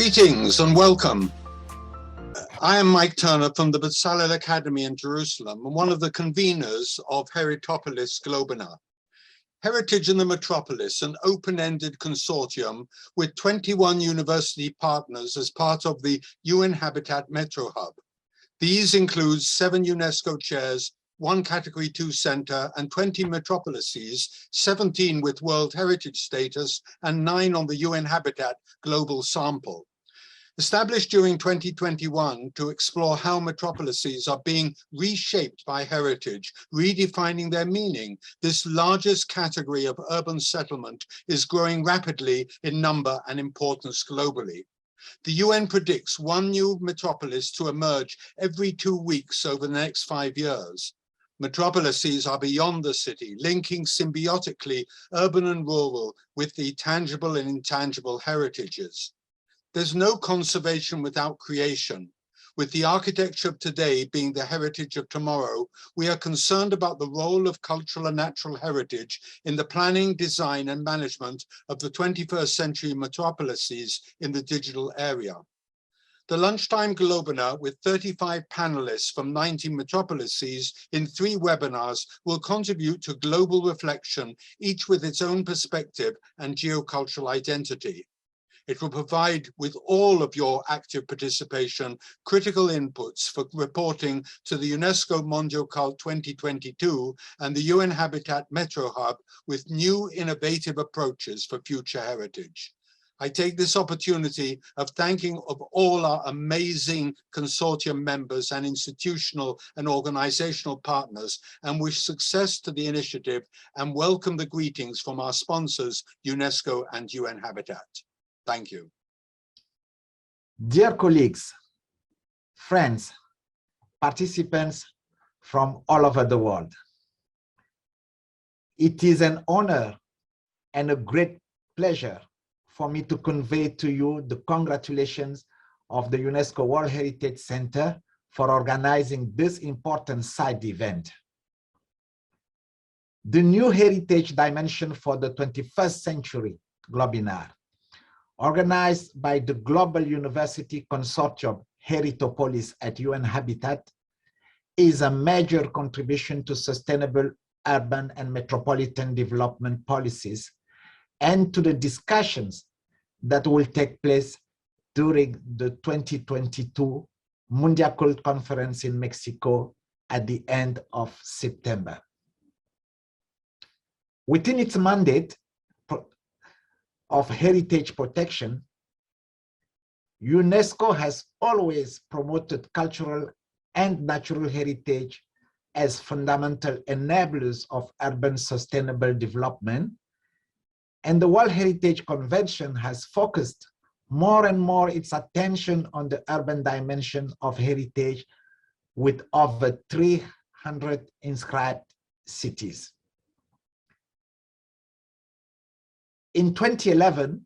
Greetings and welcome. I am Mike Turner from the Bezalel Academy in Jerusalem and one of the conveners of Heritopolis Globinar. Heritage in the Metropolis, an open-ended consortium with 21 university partners as part of the UN Habitat Metro Hub. These include 7 UNESCO chairs, 1 Category 2 center, and 20 metropolises, 17 with World Heritage status, and 9 on the UN Habitat Global Sample. Established during 2021 to explore how metropolises are being reshaped by heritage, redefining their meaning, this largest category of urban settlement is growing rapidly in number and importance globally. The UN predicts 1 new metropolis to emerge every 2 weeks over the next 5 years. Metropolises are beyond the city, linking symbiotically urban and rural with the tangible and intangible heritages. There's no conservation without creation. With the architecture of today being the heritage of tomorrow, we are concerned about the role of cultural and natural heritage in the planning, design, and management of the 21st century metropolises in the digital area. The Lunchtime Globinar, with 35 panelists from 19 metropolises in 3 webinars, will contribute to global reflection, each with its own perspective and geocultural identity. It will provide, with all of your active participation, critical inputs for reporting to the UNESCO Mondiocult 2022 and the UN Habitat Metro Hub with new innovative approaches for future heritage. I take this opportunity of thanking of all our amazing consortium members and institutional and organizational partners, and wish success to the initiative and welcome the greetings from our sponsors, UNESCO and UN Habitat. Thank you. Dear colleagues, friends, participants from all over the world, it is an honor and a great pleasure for me to convey to you the congratulations of the UNESCO World Heritage Center for organizing this important side event. The new heritage dimension for the 21st century, Globinar, organized by the Global University Consortium Heritopolis at UN Habitat, is a major contribution to sustainable urban and metropolitan development policies and to the discussions that will take place during the 2022 Mondiocult Conference in Mexico at the end of September. Within its mandate of heritage protection, UNESCO has always promoted cultural and natural heritage as fundamental enablers of urban sustainable development, and the World Heritage Convention has focused more and more its attention on the urban dimension of heritage with over 300 inscribed cities. In 2011,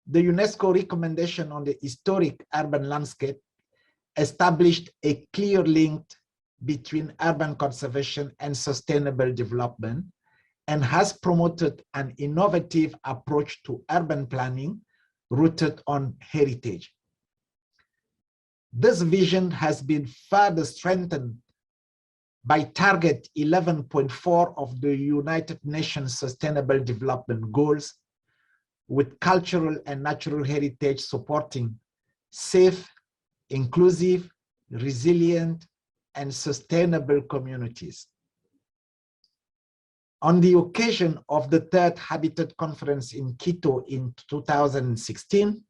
the UNESCO recommendation on the historic urban landscape established a clear link between urban conservation and sustainable development and has promoted an innovative approach to urban planning rooted on heritage. This vision has been further strengthened by Target 11.4 of the United Nations Sustainable Development Goals, with cultural and natural heritage supporting safe, inclusive, resilient, and sustainable communities. On the occasion of the 3rd Habitat Conference in Quito in 2016,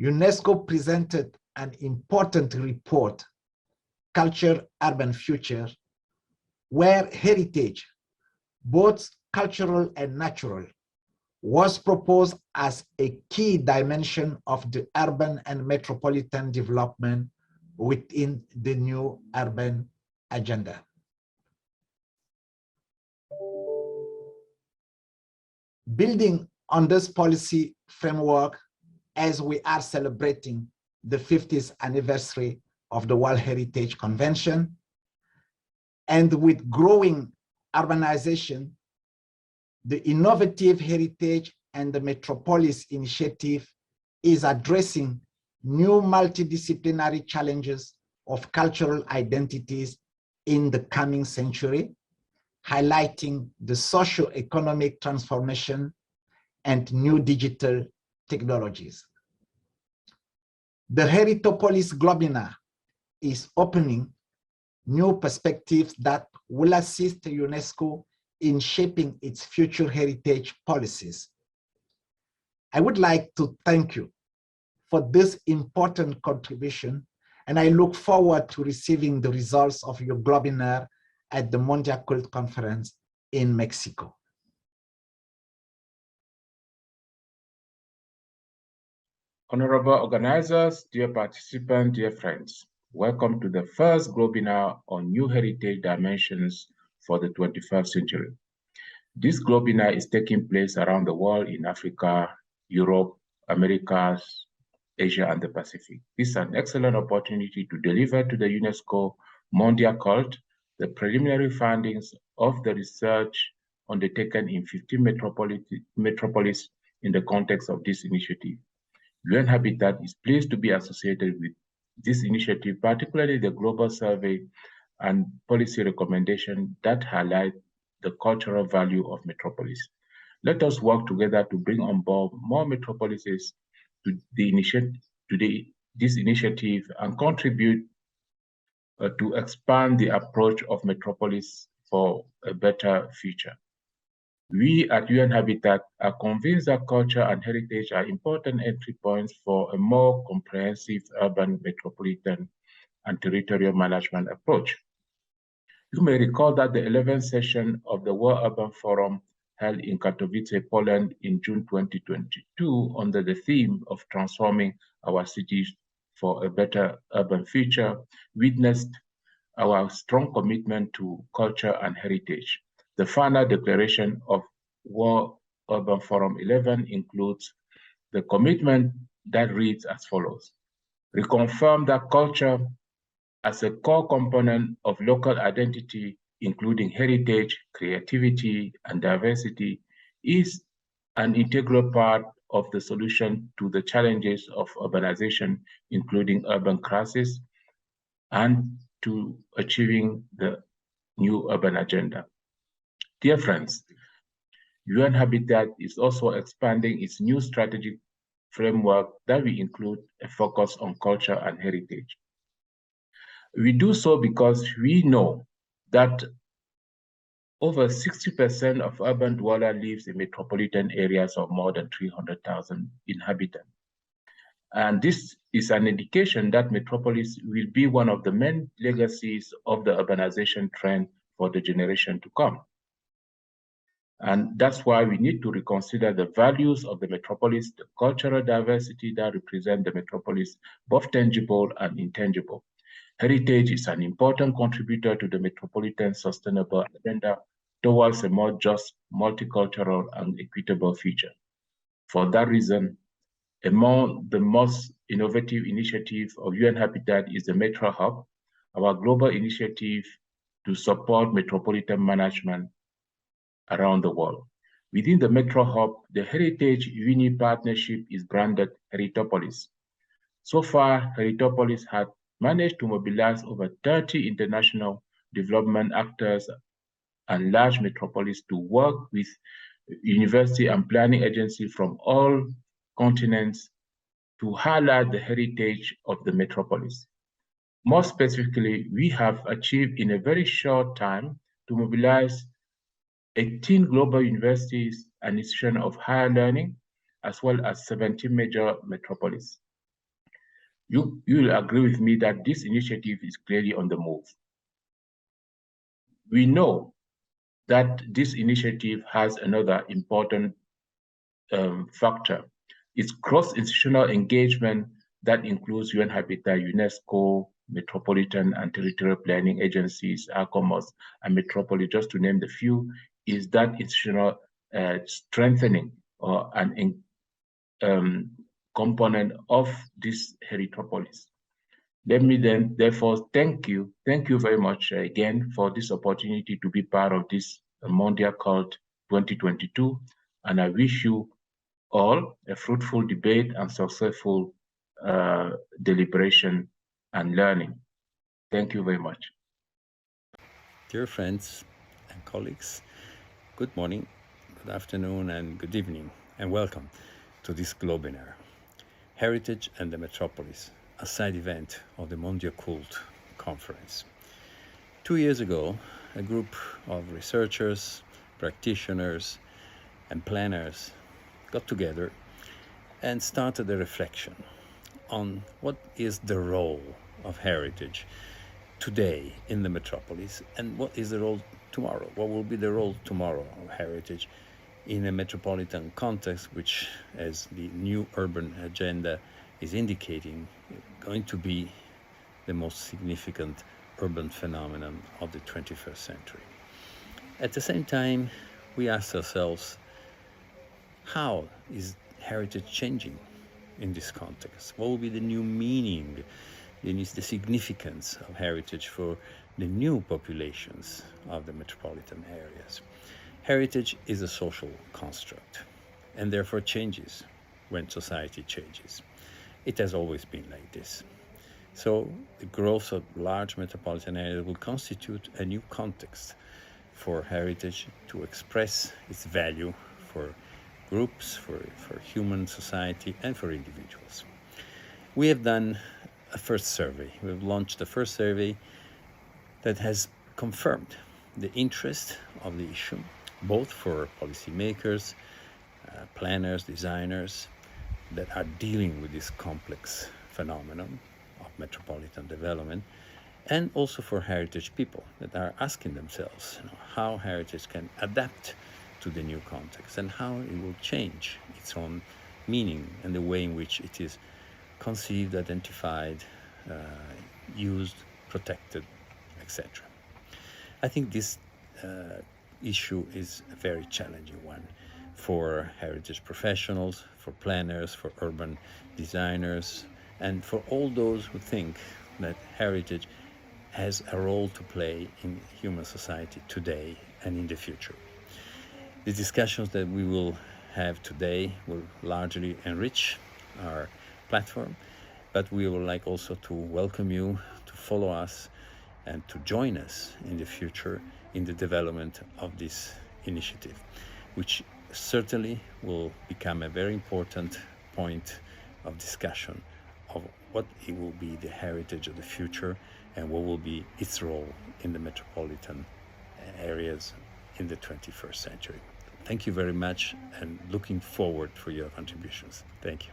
UNESCO presented an important report, Culture, Urban Future, where heritage, both cultural and natural, was proposed as a key dimension of the urban and metropolitan development within the new urban agenda. Building on this policy framework, as we are celebrating the 50th anniversary of the World Heritage Convention, and with growing urbanization, the Innovative Heritage and the Metropolis Initiative is addressing new multidisciplinary challenges of cultural identities in the coming century, highlighting the socio-economic transformation and new digital technologies. The Heritopolis Globinar is opening new perspectives that will assist UNESCO in shaping its future heritage policies. I would like to thank you for this important contribution, and I look forward to receiving the results of your Globinar at the Mondial Cult Conference in Mexico. Honorable organizers, dear participants, dear friends, welcome to the first Globinar on New Heritage Dimensions for the 21st century. This Globinar is taking place around the world in Africa, Europe, Americas, Asia, and the Pacific. This is an excellent opportunity to deliver to the UNESCO Mondial Cult the preliminary findings of the research undertaken in 15 metropolis in the context of this initiative. UN Habitat is pleased to be associated with this initiative, particularly the global survey and policy recommendation that highlight the cultural value of metropolis. Let us work together to bring on board more metropolises to this initiative and contribute to expand the approach of metropolis for a better future. We at UN Habitat are convinced that culture and heritage are important entry points for a more comprehensive urban, metropolitan, and territorial management approach. You may recall that the 11th session of the World Urban Forum held in Katowice, Poland in June 2022 under the theme of transforming our cities for a better urban future witnessed our strong commitment to culture and heritage. The final declaration of World Urban Forum 11 includes the commitment that reads as follows: reconfirm that culture as a core component of local identity, including heritage, creativity, and diversity, is an integral part of the solution to the challenges of urbanization, including urban crisis, and to achieving the new urban agenda. Dear friends, UN Habitat is also expanding its new strategic framework that will include a focus on culture and heritage. We do so because we know that over 60% of urban dwellers lives in metropolitan areas of more than 300,000 inhabitants. And this is an indication that metropolis will be one of the main legacies of the urbanization trend for the generation to come. And that's why we need to reconsider the values of the metropolis, the cultural diversity that represent the metropolis, both tangible and intangible. Heritage is an important contributor to the metropolitan sustainable agenda towards a more just, multicultural, and equitable future. For that reason, among the most innovative initiatives of UN Habitat is the Metro Hub, our global initiative to support metropolitan management around the world. Within the Metro Hub, the Heritage Uni partnership is branded Heritopolis. So far, Heritopolis had managed to mobilize over 30 international development actors and large metropolis to work with university and planning agencies from all continents to highlight the heritage of the metropolis. More specifically, we have achieved in a very short time to mobilize 18 global universities and institutions of higher learning, as well as 17 major metropolis. You will agree with me that this initiative is clearly on the move. We know that this initiative has another important factor. It's cross-institutional engagement that includes UN Habitat, UNESCO, metropolitan and territorial planning agencies, ACOMOS, and Metropolis, just to name the few, is that institutional strengthening or an component of this Heritopolis. Let me then therefore thank you very much again for this opportunity to be part of this Mondial Cult 2022, and I wish you all a fruitful debate and successful deliberation and learning. Thank you very much. Dear friends and colleagues, good morning, good afternoon, and good evening, and welcome to this Globinar, Heritage and the Metropolis, a side event of the Mondiocult conference. 2 years ago, a group of researchers, practitioners, and planners got together and started a reflection on what is the role of heritage today in the metropolis, and what is the role tomorrow? What will be the role tomorrow of heritage in a metropolitan context, which, as the new urban agenda is indicating, going to be the most significant urban phenomenon of the 21st century. At the same time, we ask ourselves, how is heritage changing in this context? What will be the new meaning, the significance of heritage for the new populations of the metropolitan areas? Heritage is a social construct and therefore changes when society changes. It has always been like this. So the growth of large metropolitan areas will constitute a new context for heritage to express its value for groups, for human society, and for individuals. We have done a first survey. We've launched the first survey that has confirmed the interest of the issue, both for policymakers, planners, designers that are dealing with this complex phenomenon of metropolitan development, and also for heritage people that are asking themselves, how heritage can adapt to the new context and how it will change its own meaning and the way in which it is conceived, identified, used, protected, etc. I think this issue is a very challenging one for heritage professionals, for planners, for urban designers, and for all those who think that heritage has a role to play in human society today and in the future. The discussions that we will have today will largely enrich our platform, but we would like also to welcome you to follow us and to join us in the future in the development of this initiative, which certainly will become a very important point of discussion of what it will be the heritage of the future and what will be its role in the metropolitan areas in the 21st century. Thank you very much, and looking forward for your contributions. Thank you.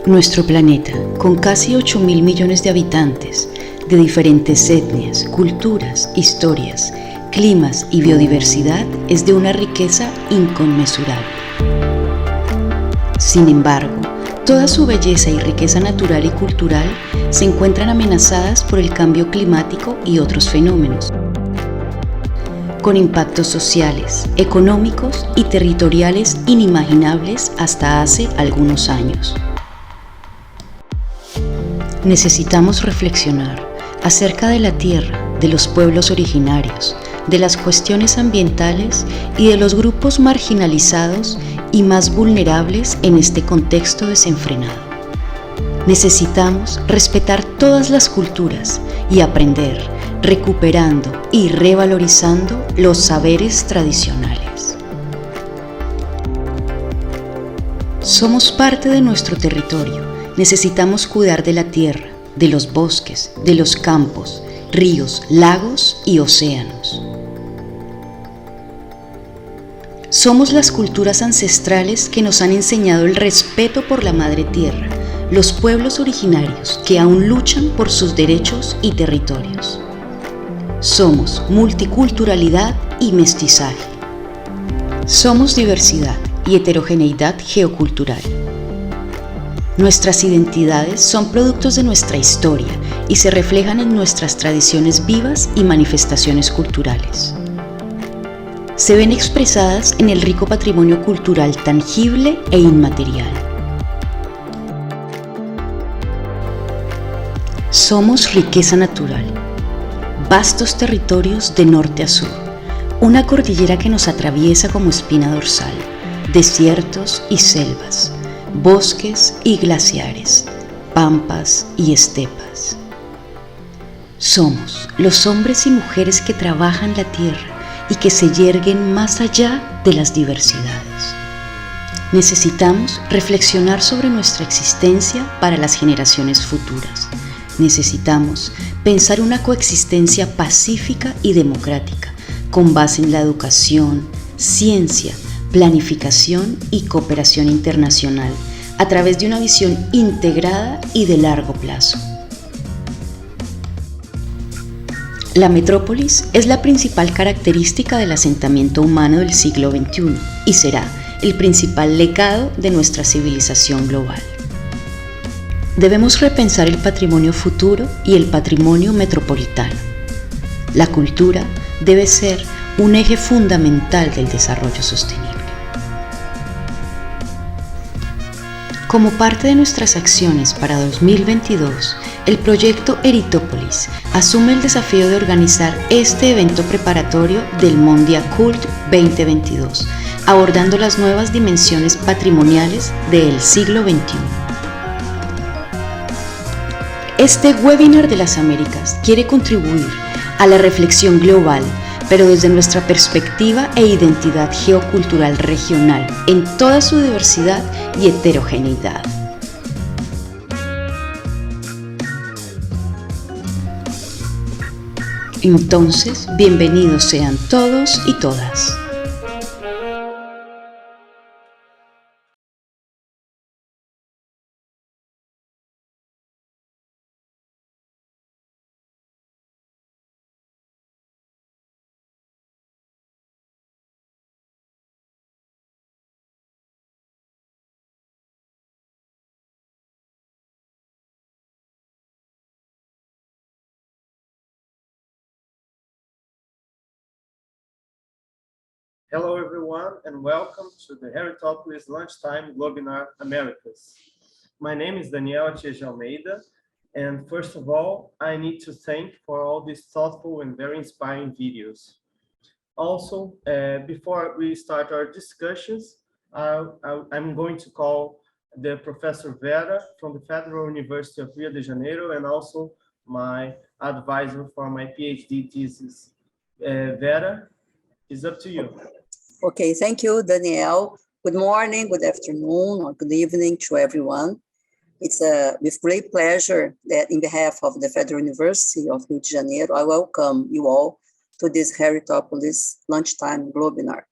Nuestro planeta, con casi 8.000 millones de habitantes, de diferentes etnias, culturas, historias, climas y biodiversidad, es de una riqueza inconmensurable. Sin embargo, toda su belleza y riqueza natural y cultural se encuentran amenazadas por el cambio climático y otros fenómenos, con impactos sociales, económicos y territoriales inimaginables hasta hace algunos años. Necesitamos reflexionar acerca de la tierra, de los pueblos originarios, de las cuestiones ambientales y de los grupos marginalizados y más vulnerables en este contexto desenfrenado. Necesitamos respetar todas las culturas y aprender, recuperando y revalorizando los saberes tradicionales. Somos parte de nuestro territorio. Necesitamos cuidar de la tierra, de los bosques, de los campos, ríos, lagos y océanos. Somos las culturas ancestrales que nos han enseñado el respeto por la madre tierra, los pueblos originarios que aún luchan por sus derechos y territorios. Somos multiculturalidad y mestizaje. Somos diversidad y heterogeneidad geocultural. Nuestras identidades son productos de nuestra historia y se reflejan en nuestras tradiciones vivas y manifestaciones culturales. Se ven expresadas en el rico patrimonio cultural tangible e inmaterial. Somos riqueza natural, vastos territorios de norte a sur, una cordillera que nos atraviesa como espina dorsal, desiertos y selvas, bosques y glaciares, pampas y estepas. Somos los hombres y mujeres que trabajan la tierra y que se yerguen más allá de las diversidades. Necesitamos reflexionar sobre nuestra existencia para las generaciones futuras. Necesitamos pensar una coexistencia pacífica y democrática, con base en la educación, ciencia, planificación y cooperación internacional, a través de una visión integrada y de largo plazo. La metrópolis es la principal característica del asentamiento humano del siglo XXI y será el principal legado de nuestra civilización global. Debemos repensar el patrimonio futuro y el patrimonio metropolitano. La cultura debe ser un eje fundamental del desarrollo sostenible. Como parte de nuestras acciones para 2022, el proyecto Heritopolis asume el desafío de organizar este evento preparatorio del Mondia Cult 2022, abordando las nuevas dimensiones patrimoniales del siglo XXI. Este webinar de las Américas quiere contribuir a la reflexión global, pero desde nuestra perspectiva e identidad geocultural regional, en toda su diversidad y heterogeneidad. Entonces, bienvenidos sean todos y todas. Hello, everyone, and welcome to the Heritopolis Lunchtime Globinar Americas. My name is Daniel Atias de Almeida, and first of all, I need to thank for all these thoughtful and very inspiring videos. Also, before we start our discussions, I'm going to call the Professor Vera from the Federal University of Rio de Janeiro and also my advisor for my PhD thesis. Vera, it's up to you. Okay, thank you, Daniel. Good morning, good afternoon, or good evening to everyone. It's with great pleasure that in behalf of the Federal University of Rio de Janeiro, I welcome you all to this Heritopolis Lunchtime Globinar.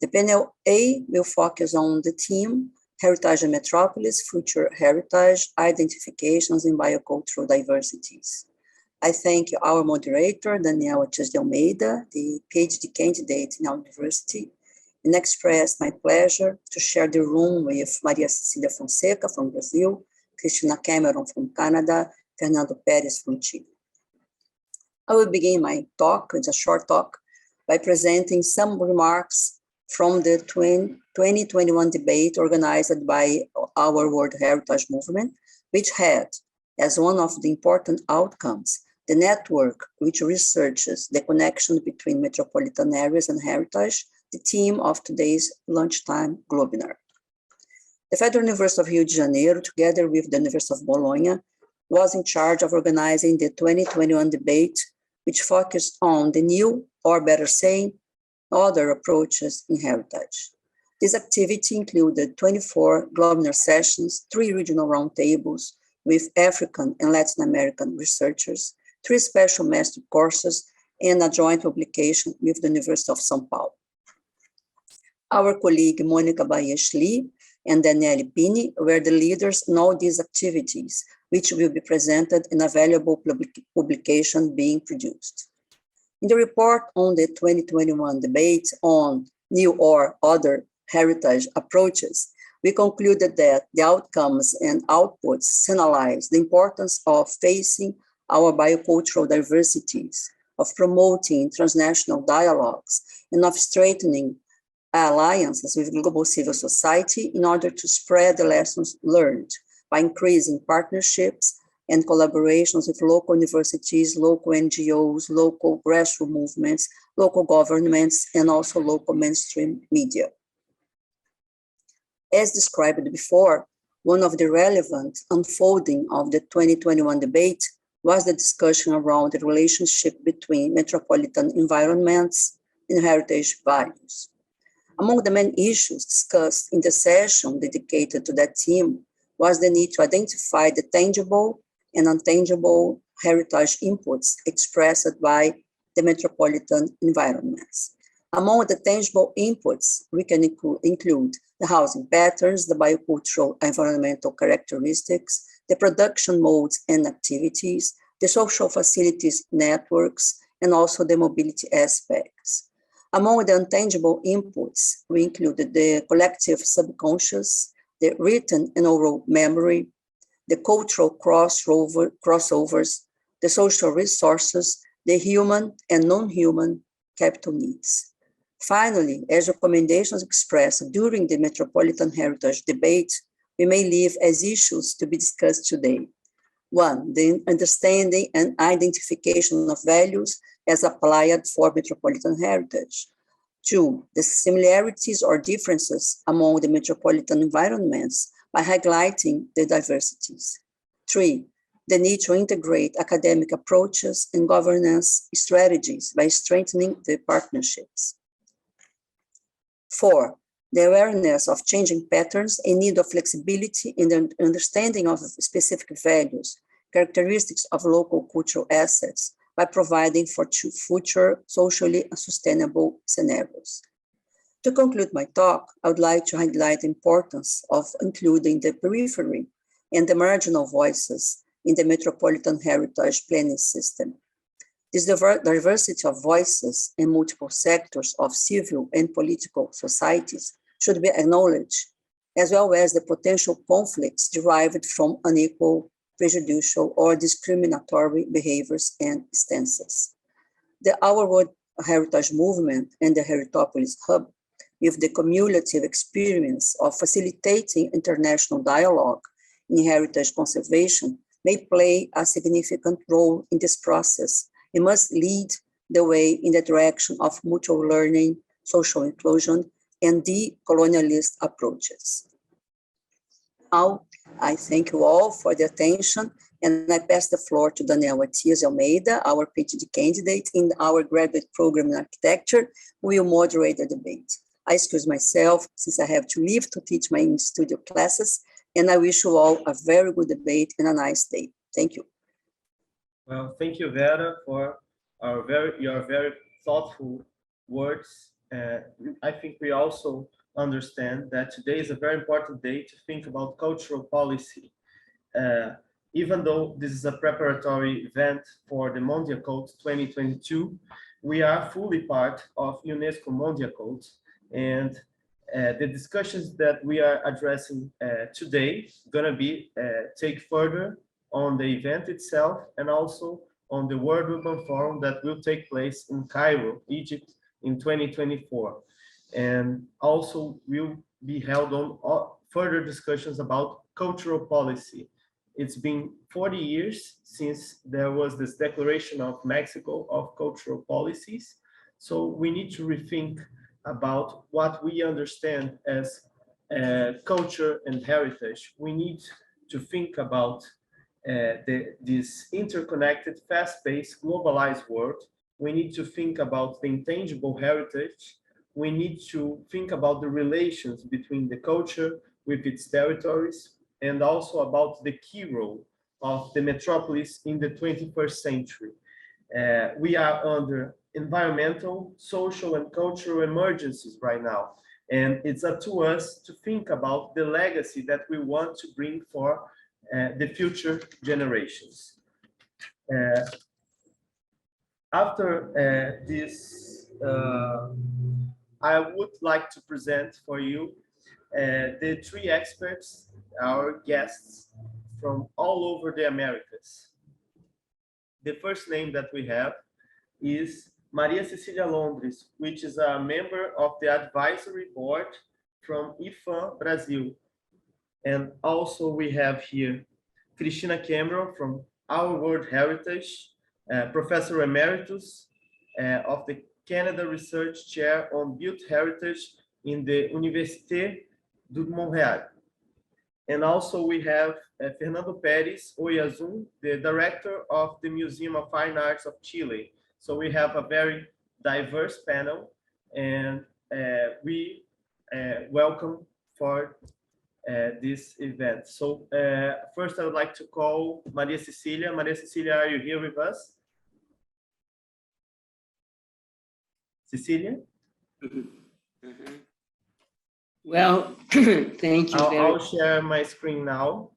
The panel A will focus on the theme Heritage and Metropolis, Future Heritage, Identifications in Biocultural Diversities. I thank our moderator, Daniel Atias de Almeida, the PhD candidate in our university, and express my pleasure to share the room with Maria Cecilia Fonseca from Brazil, Cristina Cameron from Canada, Fernando Perez from Chile. I will begin my talk, it's a short talk, by presenting some remarks from the 2021 debate organized by our World Heritage Movement, which had, as one of the important outcomes, the network which researches the connection between metropolitan areas and heritage, the theme of today's Lunchtime Globinar. The Federal University of Rio de Janeiro, together with the University of Bologna, was in charge of organizing the 2021 debate, which focused on the new, or better saying, other approaches in heritage. This activity included 24 Globinar sessions, 3 regional roundtables with African and Latin American researchers, 3 special master courses, and a joint publication with the University of São Paulo. Our colleague Mônica Bayesh-Lee and Daniele Pini were the leaders in all these activities, which will be presented in a valuable publication being produced. In the report on the 2021 debate on new or other heritage approaches, we concluded that the outcomes and outputs signalize the importance of facing our biocultural diversities, of promoting transnational dialogues, and of strengthening alliances with global civil society in order to spread the lessons learned by increasing partnerships and collaborations with local universities, local NGOs, local grassroots movements, local governments, and also local mainstream media. As described before, one of the relevant unfolding of the 2021 debate was the discussion around the relationship between metropolitan environments and heritage values. Among the main issues discussed in the session dedicated to that theme was the need to identify the tangible and intangible heritage inputs expressed by the metropolitan environments. Among the tangible inputs, we can include the housing patterns, the biocultural environmental characteristics, the production modes and activities, the social facilities networks, and also the mobility aspects. Among the intangible inputs, we included the collective subconscious, the written and oral memory, the cultural crossovers, the social resources, the human and non-human capital needs. Finally, as recommendations expressed during the Metropolitan Heritage debate, we may leave as issues to be discussed today. 1, the understanding and identification of values as applied for metropolitan heritage. 2, the similarities or differences among the metropolitan environments by highlighting the diversities. 3, the need to integrate academic approaches and governance strategies by strengthening the partnerships. 4, the awareness of changing patterns and need of flexibility in the understanding of specific values, characteristics of local cultural assets by providing for future socially sustainable scenarios. To conclude my talk, I would like to highlight the importance of including the periphery and the marginal voices in the metropolitan heritage planning system. This diversity of voices in multiple sectors of civil and political societies should be acknowledged, as well as the potential conflicts derived from unequal, prejudicial, or discriminatory behaviors and stances. Our World Heritage Movement and the Heritopolis Hub, with the cumulative experience of facilitating international dialogue in heritage conservation, may play a significant role in this process. It must lead the way in the direction of mutual learning, social inclusion, and decolonialist approaches. Now, I thank you all for the attention, and I pass the floor to Daniel Atias de Almeida, our PhD candidate in our graduate program in architecture, who will moderate the debate. I excuse myself since I have to leave to teach my in-studio classes, and I wish you all a very good debate and a nice day. Thank you. Well, thank you, Vera, for your very thoughtful words. I think we also understand that today is a very important day to think about cultural policy. Even though this is a preparatory event for the Mondial Code 2022, we are fully part of UNESCO Mondial Code, and the discussions that we are addressing today gonna be take further on the event itself and also on the World Urban Forum that will take place in Cairo, Egypt in 2024. And also will be held on further discussions about cultural policy. It's been 40 years since there was this declaration of Mexico of cultural policies. So we need to rethink about what we understand as culture and heritage. We need to think about this interconnected, fast-paced, globalized world. We need to think about the intangible heritage. We need to think about the relations between the culture with its territories, and also about the key role of the metropolis in the 21st century. We are under environmental, social, and cultural emergencies right now. And it's up to us to think about the legacy that we want to bring for the future generations. After this, I would like to present for you the three experts, our guests from all over the Americas. The first name that we have is Maria Cecilia Londres, which is a member of the advisory board from IFAM Brazil. And also we have here Cristina Cameron from Our World Heritage, Professor Emeritus of the Canada Research Chair on Built Heritage in the Université de Montréal. And also we have Fernando Pérez Oyazun, the director of the Museum of Fine Arts of Chile. So we have a very diverse panel, and we welcome for this event. So first I would like to call Maria Cecilia. Maria Cecilia, are you here with us? Cecilia? Well, thank you. I'll share my screen now.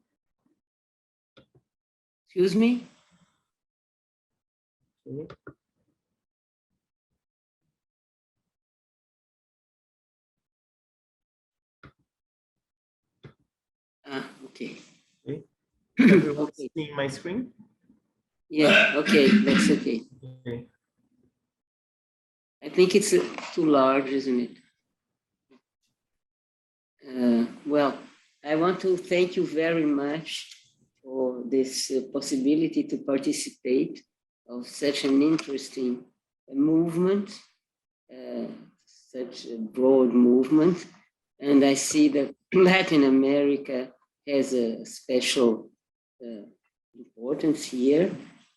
Excuse me? Okay. Okay. Everyone Okay. seeing my screen? Yeah, okay, that's okay. Okay. I think it's too large, isn't it? Well, I want to thank you very much for this possibility to participate of such an interesting movement, such a broad movement. And I see that Latin America has a special importance here.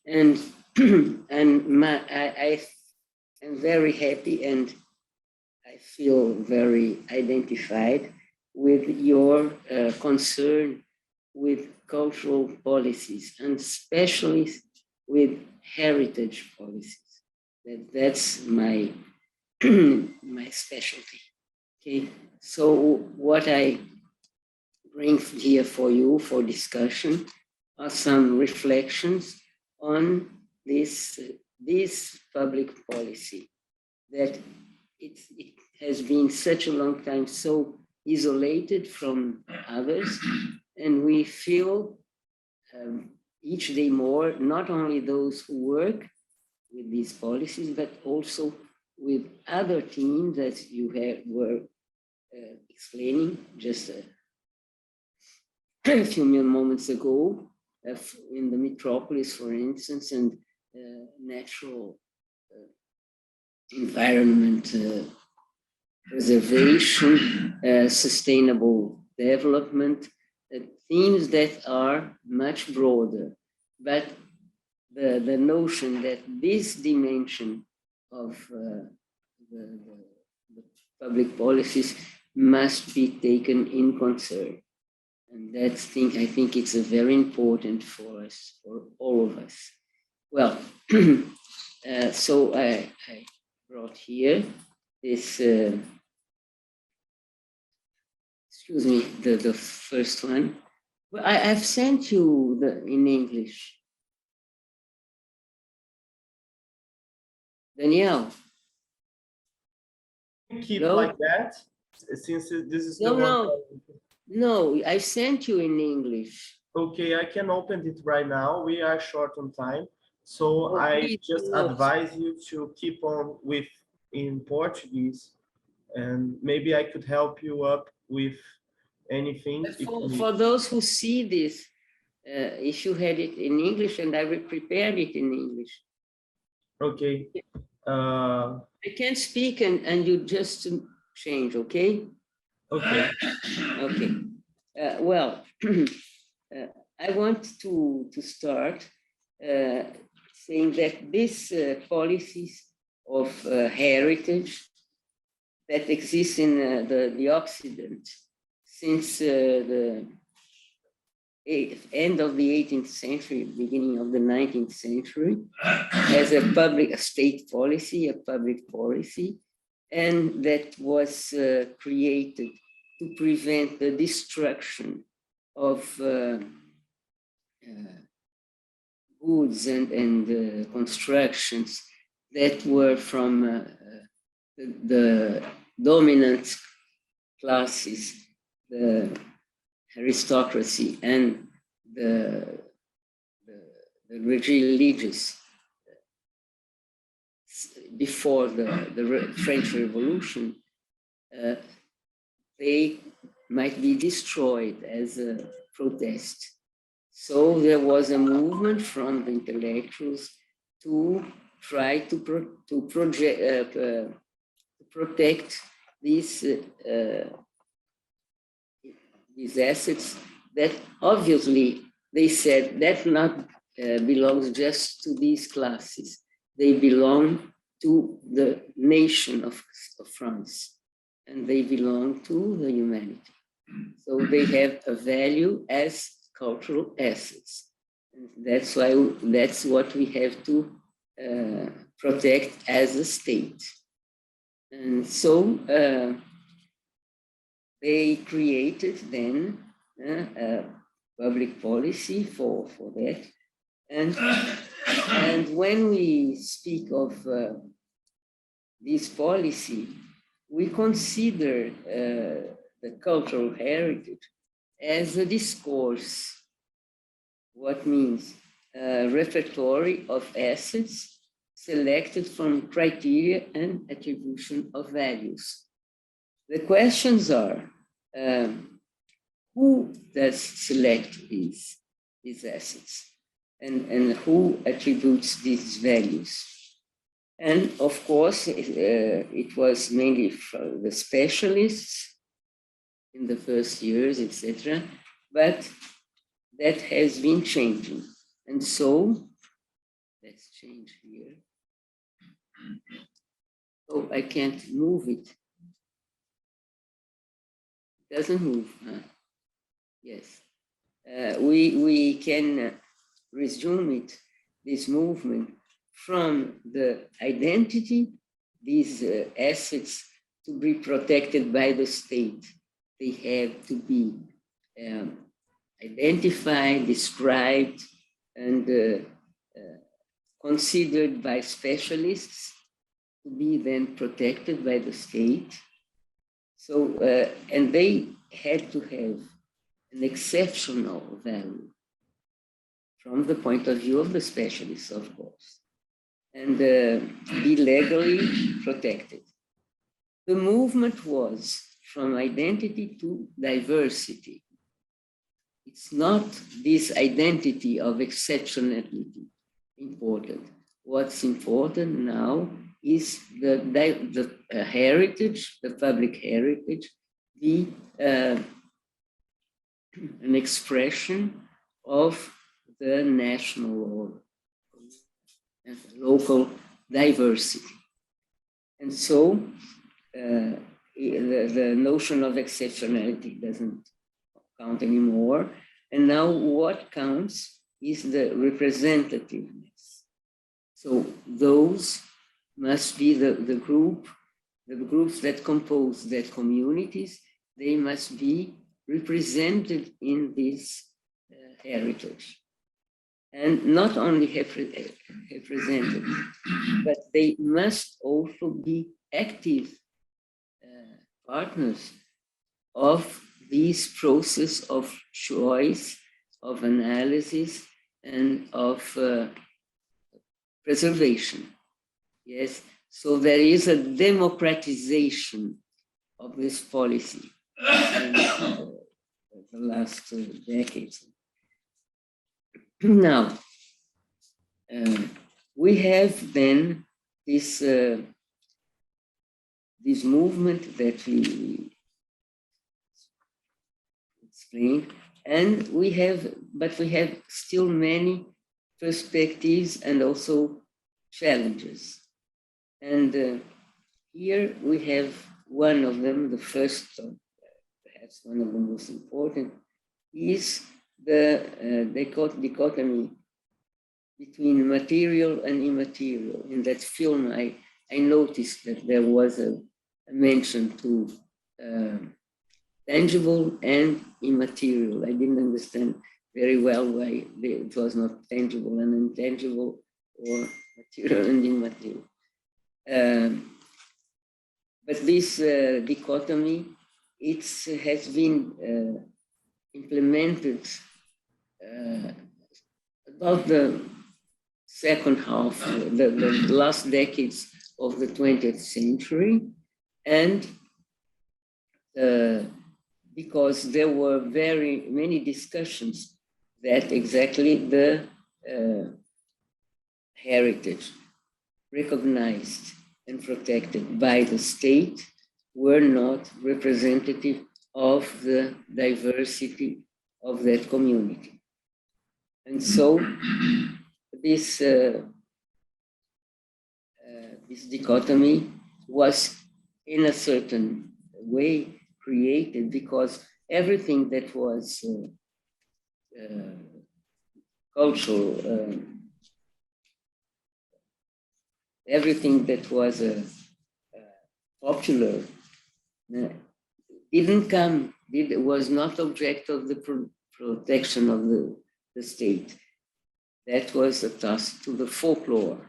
And, I am very happy and I feel very identified with your concern with cultural policies, and especially with heritage policies. That's my my specialty. Okay, so what I bring here for you for discussion are some reflections on this public policy that it has been such a long time so isolated from others, and we feel each day more, not only those who work with these policies, but also with other teams that you were explaining just a few moments ago, in the metropolis, for instance, and natural environment preservation, sustainable development, themes that are much broader. But the notion that this dimension of the public policies must be taken in concern. And that thing, I think it's very important for us, for all of us. Well, so I brought here this excuse me, the first one. Well, I've sent you in English. Danielle. Keep No? like that, since this is the No, one. no, I sent you in English. Okay, I can open it right now. We are short on time. So Oh, I please just do not. advise you to keep on with in Portuguese, and maybe I could help you up with anything. if you need. For those who see this, if you had it in English and I will prepare it in English. Okay. I can speak and you just change, okay? Okay. Okay. Well, I want to start saying that these policies of heritage that exist in the Occident since the end of the 18th century, beginning of the 19th century, as a state policy, a public policy, and that was created to prevent the destruction of goods and constructions that were from the dominant classes, the aristocracy and the religious before the French Revolution, they might be destroyed as a protest. So there was a movement from the intellectuals to try to protect these assets that obviously they said that not belongs just to these classes. They belong to the nation of France, and they belong to the humanity. So they have a value as cultural assets. And that's what we have to protect as a state. And so they created then a public policy for that. And when we speak of this policy, we consider the cultural heritage as a discourse. What means a repertory of assets selected from criteria and attribution of values. The questions are, who does select these assets and who attributes these values? And of course, it was mainly from the specialists in the first years, etc. But that has been changing. And so, let's change here. Oh, I can't move it. It doesn't move, huh? Yes. We can resume it, this movement, from the identity, these assets to be protected by the state. They have to be identified, described, and considered by specialists to be then protected by the state. So, and they had to have an exceptional value from the point of view of the specialists, of course, and be legally protected. The movement was from identity to diversity. It's not this identity of exceptionality important. What's important now is the heritage, the public heritage, be an expression of the national or local diversity. And so the notion of exceptionality doesn't count anymore. And now what counts is the representativeness. So those must be the groups that compose that communities. They must be represented in this heritage. And not only represented, but they must also be active partners of this process of choice, of analysis, and of preservation. Yes, so there is a democratization of this policy in the last decades. Now, we have then this this movement that we explained, and we have still many perspectives and also challenges. And here we have one of them, the first, perhaps one of the most important, is the dichotomy between material and immaterial. In that film, I noticed that there was a mention to tangible and immaterial. I didn't understand very well why it was not tangible and intangible, or material and immaterial. But this dichotomy, it has been implemented about the second half, the last decades of the 20th century, and because there were very many discussions that exactly the heritage recognized and protected by the state were not representative of the diversity of that community. And so this dichotomy was in a certain way created because everything that was cultural, everything that was popular was not object of the protection of the state. That was a task to the folklore.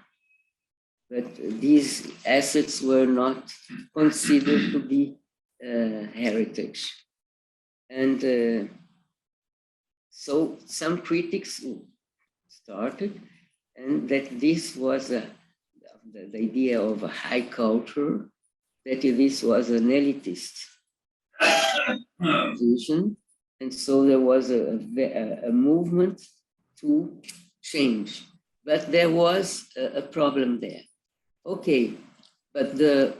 But these assets were not considered to be heritage. And so some critics started, and that this was the idea of a high culture, that this was an elitist vision. And so there was a movement to change. But there was a problem there. Okay, but the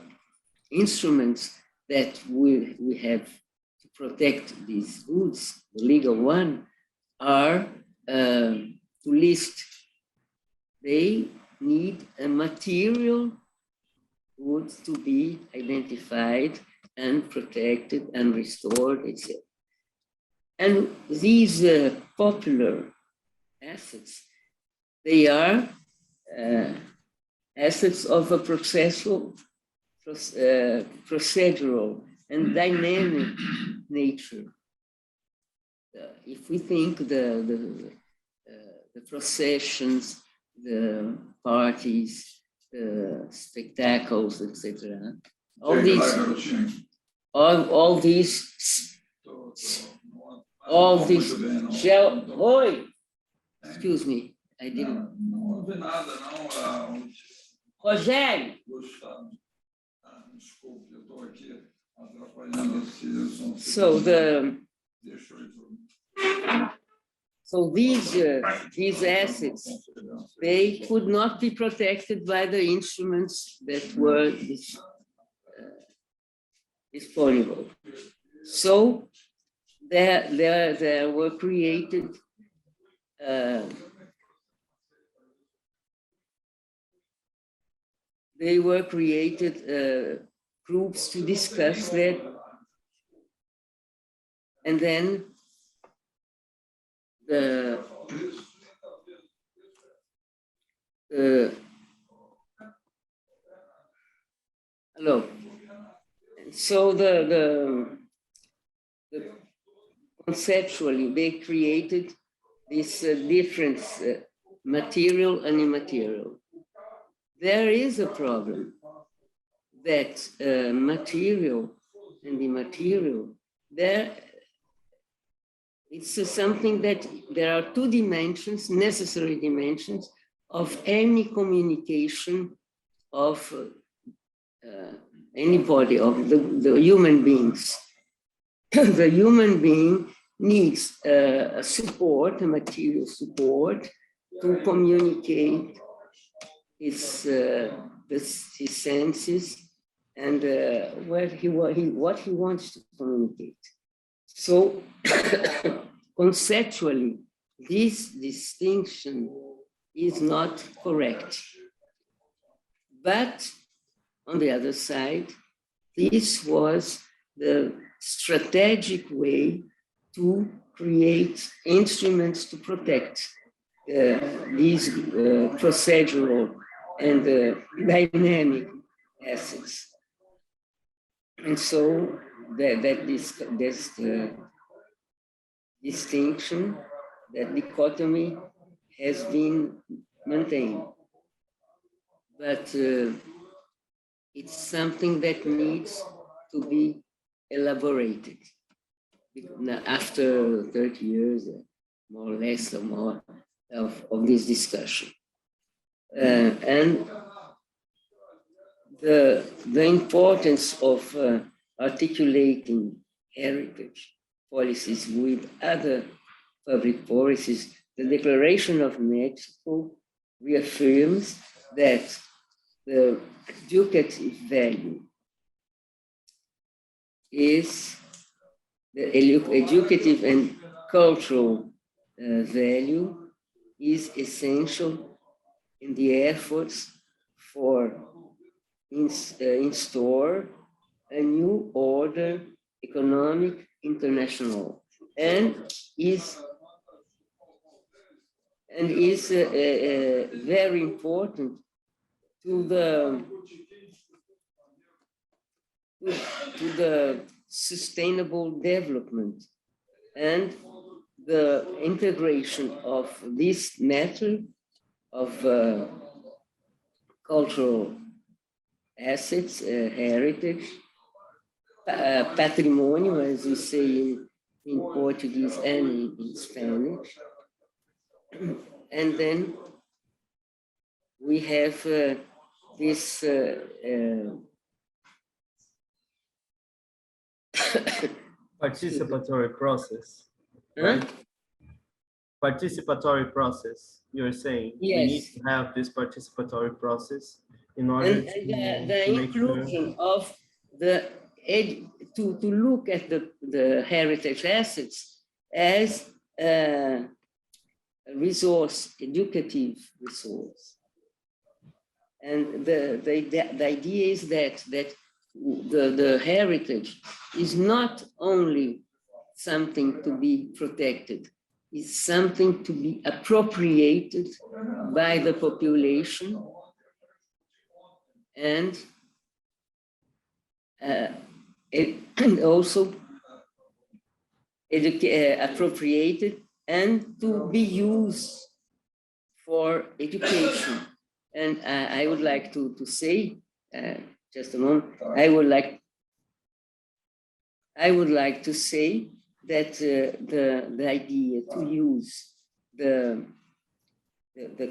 instruments that we have to protect these goods, the legal one, are to list. They need a material good to be identified and protected and restored, etc. And these popular assets, they are assets of a procedural and dynamic nature. If we think the processions, the parties, the spectacles, etc., all these Oi! Excuse me, I didn't. Não houve nada, não. Rogério! Desculpe, eu estou aqui atrapalhando esse som. So these assets, they could not be protected by the instruments that were disponible. So there were created groups to discuss that, and then hello. So conceptually, they created this difference, material and immaterial. There is a problem that material and immaterial, it's something that there are two dimensions, necessary dimensions of any communication of anybody, of the human beings. The human being needs a support, a material support, to communicate his senses and what he wants to communicate. So conceptually, this distinction is not correct. But on the other side, this was the strategic way to create instruments to protect these procedural and dynamic assets. And so this distinction, that dichotomy has been maintained. But it's something that needs to be elaborated. Now, after 30 years, more or less, or more of this discussion. And the importance of articulating heritage policies with other public policies, the Declaration of Mexico reaffirms that the educative value is the educative and cultural value is essential in the efforts for install a new order, economic, international, and is very important to the sustainable development and the integration of this matter of cultural assets, heritage, patrimonio, as we say in Portuguese and in Spanish. And then we have this participatory process, right? Participatory process, you're saying. Yes. We need to have this participatory process in order the inclusion of the to look at the heritage assets as a resource, educative resource. And the idea is that the heritage is not only something to be protected, it's something to be appropriated by the population and also appropriated and to be used for education. And I would like to say, just a moment, I would like to say that the idea to use the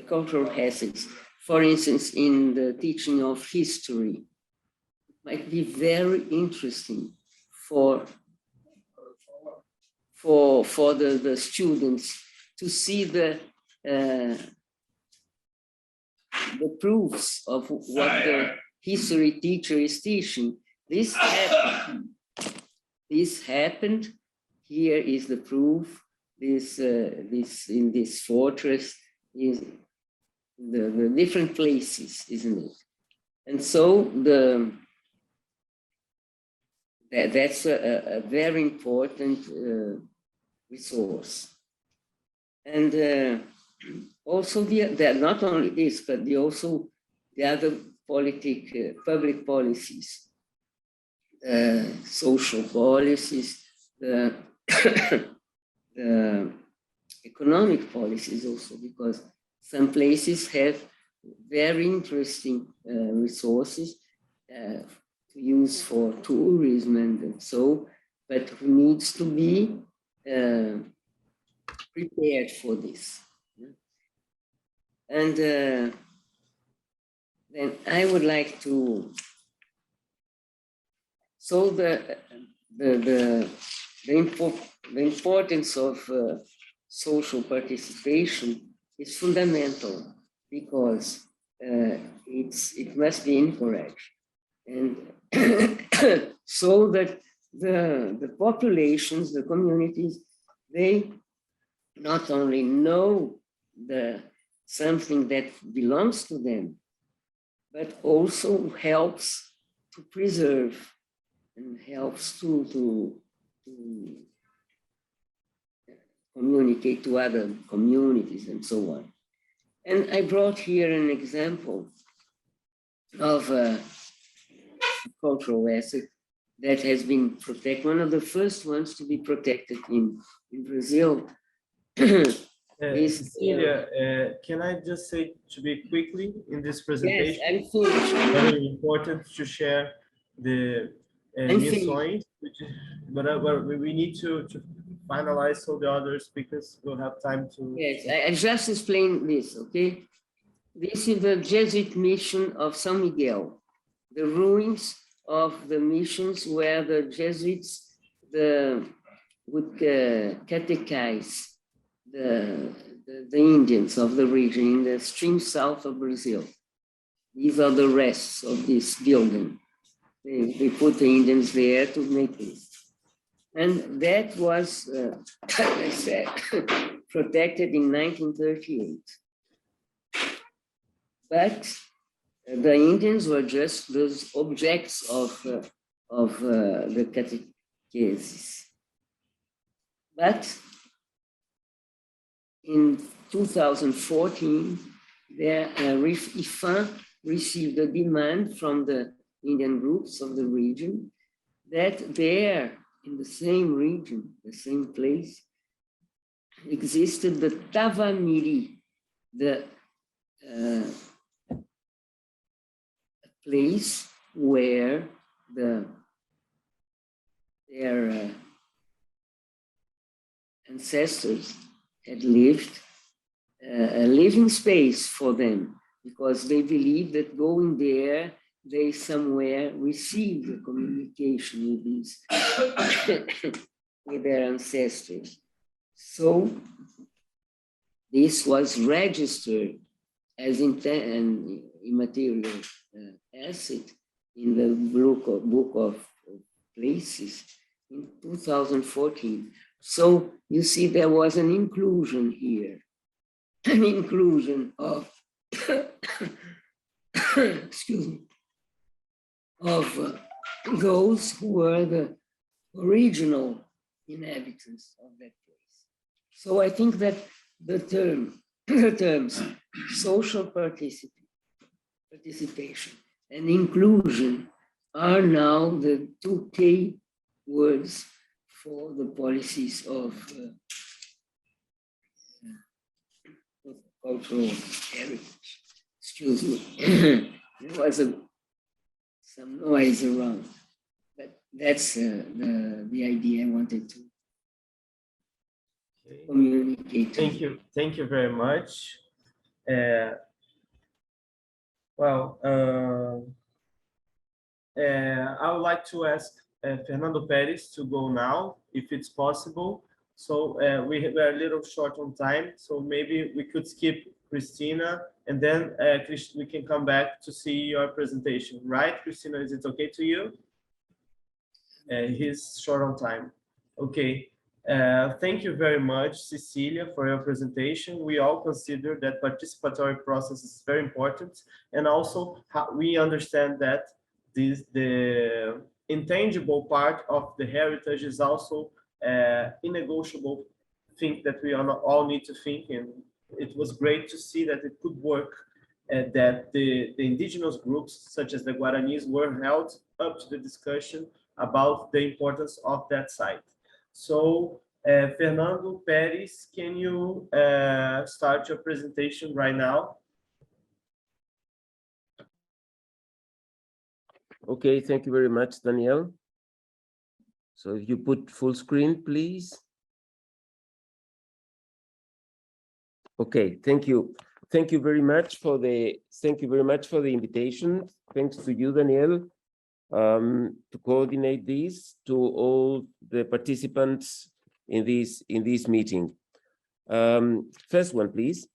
cultural assets, for instance, in the teaching of history, might be very interesting for the students to see the proofs of what the history teacher is teaching. This happened. Here is the proof. This in this fortress is the different places, isn't it? And so that's a very important resource. And also not only this, but also the other public policies, social policies, the the economic policies also, because some places have very interesting resources to use for tourism and so, but who needs to be prepared for this. And then I would like to, so the importance of social participation is fundamental, because it must be encouraged, and so that the populations, the communities, they not only know something that belongs to them, but also helps to preserve and helps to communicate to other communities and so on. And I brought here an example of a cultural asset that has been protected, one of the first ones to be protected in Brazil. Cecilia, can I just say to be quickly in this presentation? Yes, I'm finished. Very important to share the missões, but we need to finalize so the other speakers will have time to. Yes, I just explained this, okay? This is the Jesuit mission of São Miguel, the ruins of the missions where the Jesuits would catechize the Indians of the region in the extreme south of Brazil. These are the rests of this building. They put the Indians there to make this. And that was, as I said, protected in 1938. But the Indians were just those objects of the catechesis. But in 2014, IFAM received a demand from the Indian groups of the region that there, in the same region, the same place, existed the Tavamiri, the place where their ancestors had lived, a living space for them, because they believed that going there, they somewhere received the communication with these, with their ancestors. So this was registered as an immaterial asset in the book of places in 2014. So you see, there was an inclusion here, an inclusion of, excuse me, of those who were the original inhabitants of that place. So I think that the terms social participation and inclusion are now the two key words for the policies of cultural heritage. Excuse me. There was some noise around, but that's the idea I wanted to communicate. Thank you very much. Well, I would like to ask Fernando Perez to go now, if it's possible. So we are a little short on time, so maybe we could skip Christina, and then we can come back to see your presentation, right? Christina, is it okay to you? He's short on time. Okay. Thank you very much, Cecilia, for your presentation. We all consider that participatory process is very important, and also we understand that the intangible part of the heritage is also unnegotiable thing that we all need to think, and it was great to see that it could work, that the indigenous groups such as the Guaranis were held up to the discussion about the importance of that site. So Fernando Perez, can you start your presentation right now? Okay, thank you very much, Daniel. So if you put full screen, please. Okay, thank you. Thank you very much for the invitation. Thanks to you, Daniel, to coordinate this to all the participants in this meeting. First one, please.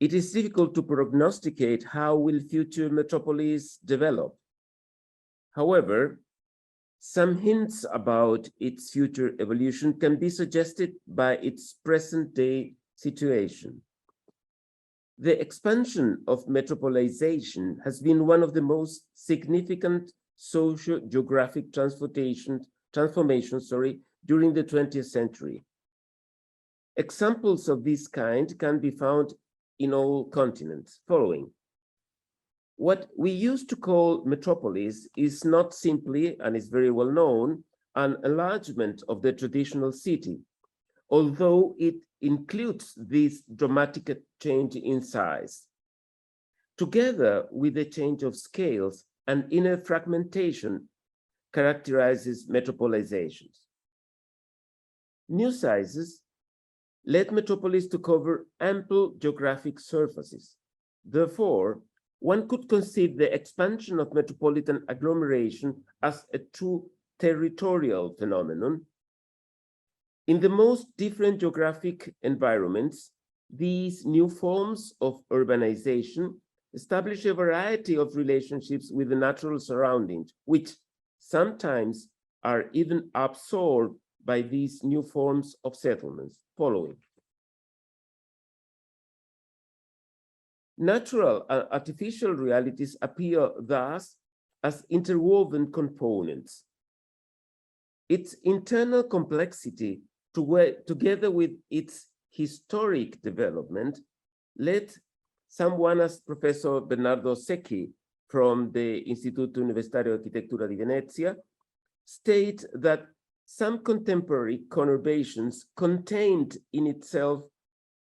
It is difficult to prognosticate how will future metropolis develop. However, some hints about its future evolution can be suggested by its present-day situation. The expansion of metropolization has been one of the most significant socio-geographic transformations during the 20th century. Examples of this kind can be found in all continents. Following. What we used to call metropolis is not simply, and is very well known, an enlargement of the traditional city, although it includes this dramatic change in size. Together with the change of scales, and inner fragmentation characterizes metropolizations. New sizes led metropolis to cover ample geographic surfaces. Therefore, one could conceive the expansion of metropolitan agglomeration as a true territorial phenomenon. In the most different geographic environments, these new forms of urbanization establish a variety of relationships with the natural surroundings, which sometimes are even absorbed by these new forms of settlements. Following. Natural and artificial realities appear thus as interwoven components. Its internal complexity, together with its historic development, led someone as Professor Bernardo Secchi from the Istituto Universitario di Architettura di Venezia state that some contemporary conurbations contained in itself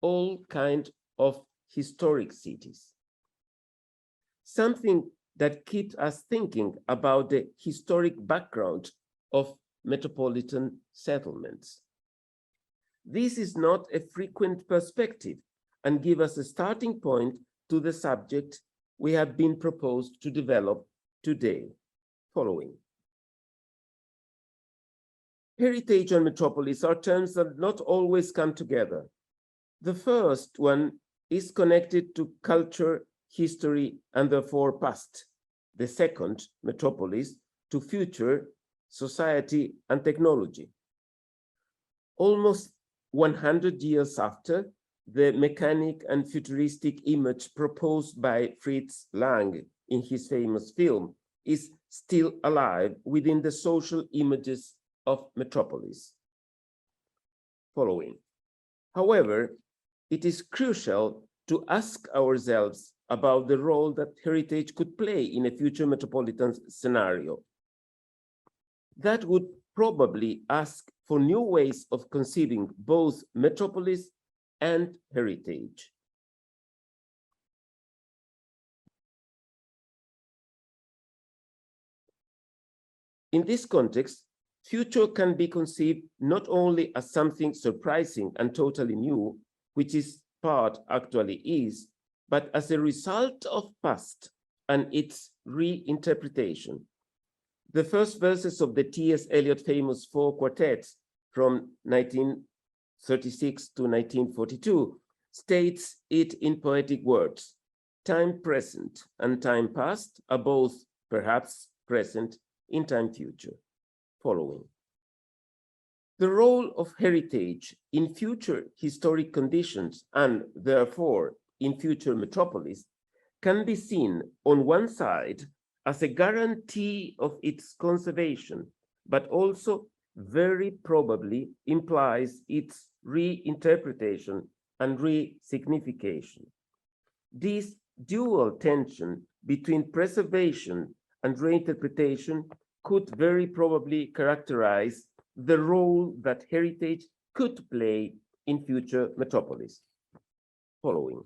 all kinds of historic cities. Something that keeps us thinking about the historic background of metropolitan settlements. This is not a frequent perspective and gives us a starting point to the subject we have been proposed to develop today. Following. Heritage and metropolis are terms that not always come together. The first one is connected to culture, history, and therefore past. The second, metropolis, to future, society, and technology. Almost 100 years after, the mechanic and futuristic image proposed by Fritz Lang in his famous film is still alive within the social images of metropolis. Following. However, it is crucial to ask ourselves about the role that heritage could play in a future metropolitan scenario. That would probably ask for new ways of conceiving both metropolis and heritage. In this context, future can be conceived not only as something surprising and totally new, which is part actually is, but as a result of past and its reinterpretation. The first verses of the T.S. Eliot famous 4 quartets from 1936 to 1942 states it in poetic words. Time present and time past are both perhaps present in time future. Following. The role of heritage in future historic conditions and therefore in future metropolis can be seen on one side as a guarantee of its conservation, but also very probably implies its reinterpretation and resignification. This dual tension between preservation and reinterpretation could very probably characterize the role that heritage could play in future metropolis. Following.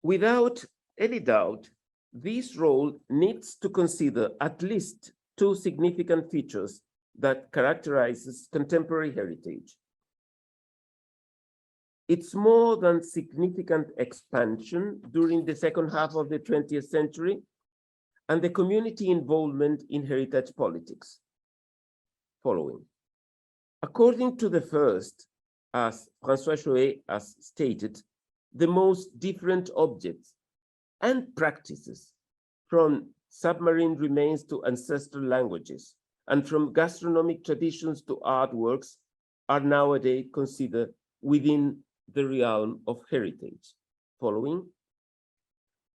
Without any doubt, this role needs to consider at least two significant features that characterizes contemporary heritage. Its more than significant expansion during the second half of the 20th century and the community involvement in heritage politics. Following. According to the first, as François Choet has stated, the most different objects and practices, from submarine remains to ancestral languages, and from gastronomic traditions to artworks, are nowadays considered within the realm of heritage. Following.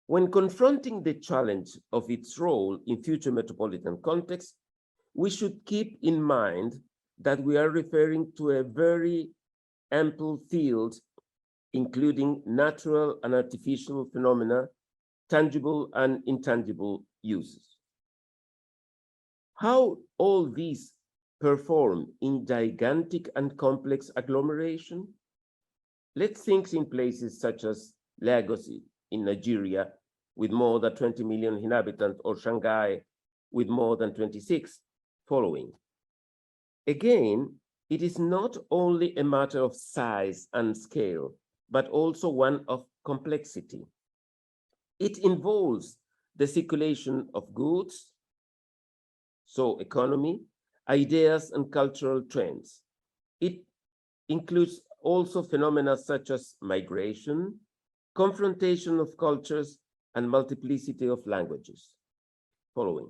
When confronting the challenge of its role in future metropolitan context, we should keep in mind that we are referring to a very ample field, including natural and artificial phenomena, tangible and intangible uses. How all these perform in gigantic and complex agglomeration? Let's think in places such as Lagos in Nigeria, with more than 20 million inhabitants, or Shanghai with more than 26, following. Again, it is not only a matter of size and scale, but also one of complexity. It involves the circulation of goods, so economy, ideas and cultural trends. It includes also phenomena such as migration, confrontation of cultures, and multiplicity of languages. Following.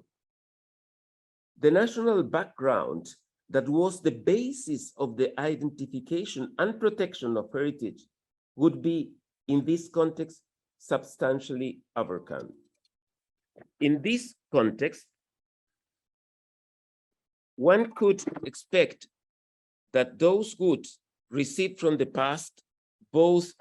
The national background that was the basis of the identification and protection of heritage would be, in this context, substantially overcome. In this context, one could expect that those goods received from the past, both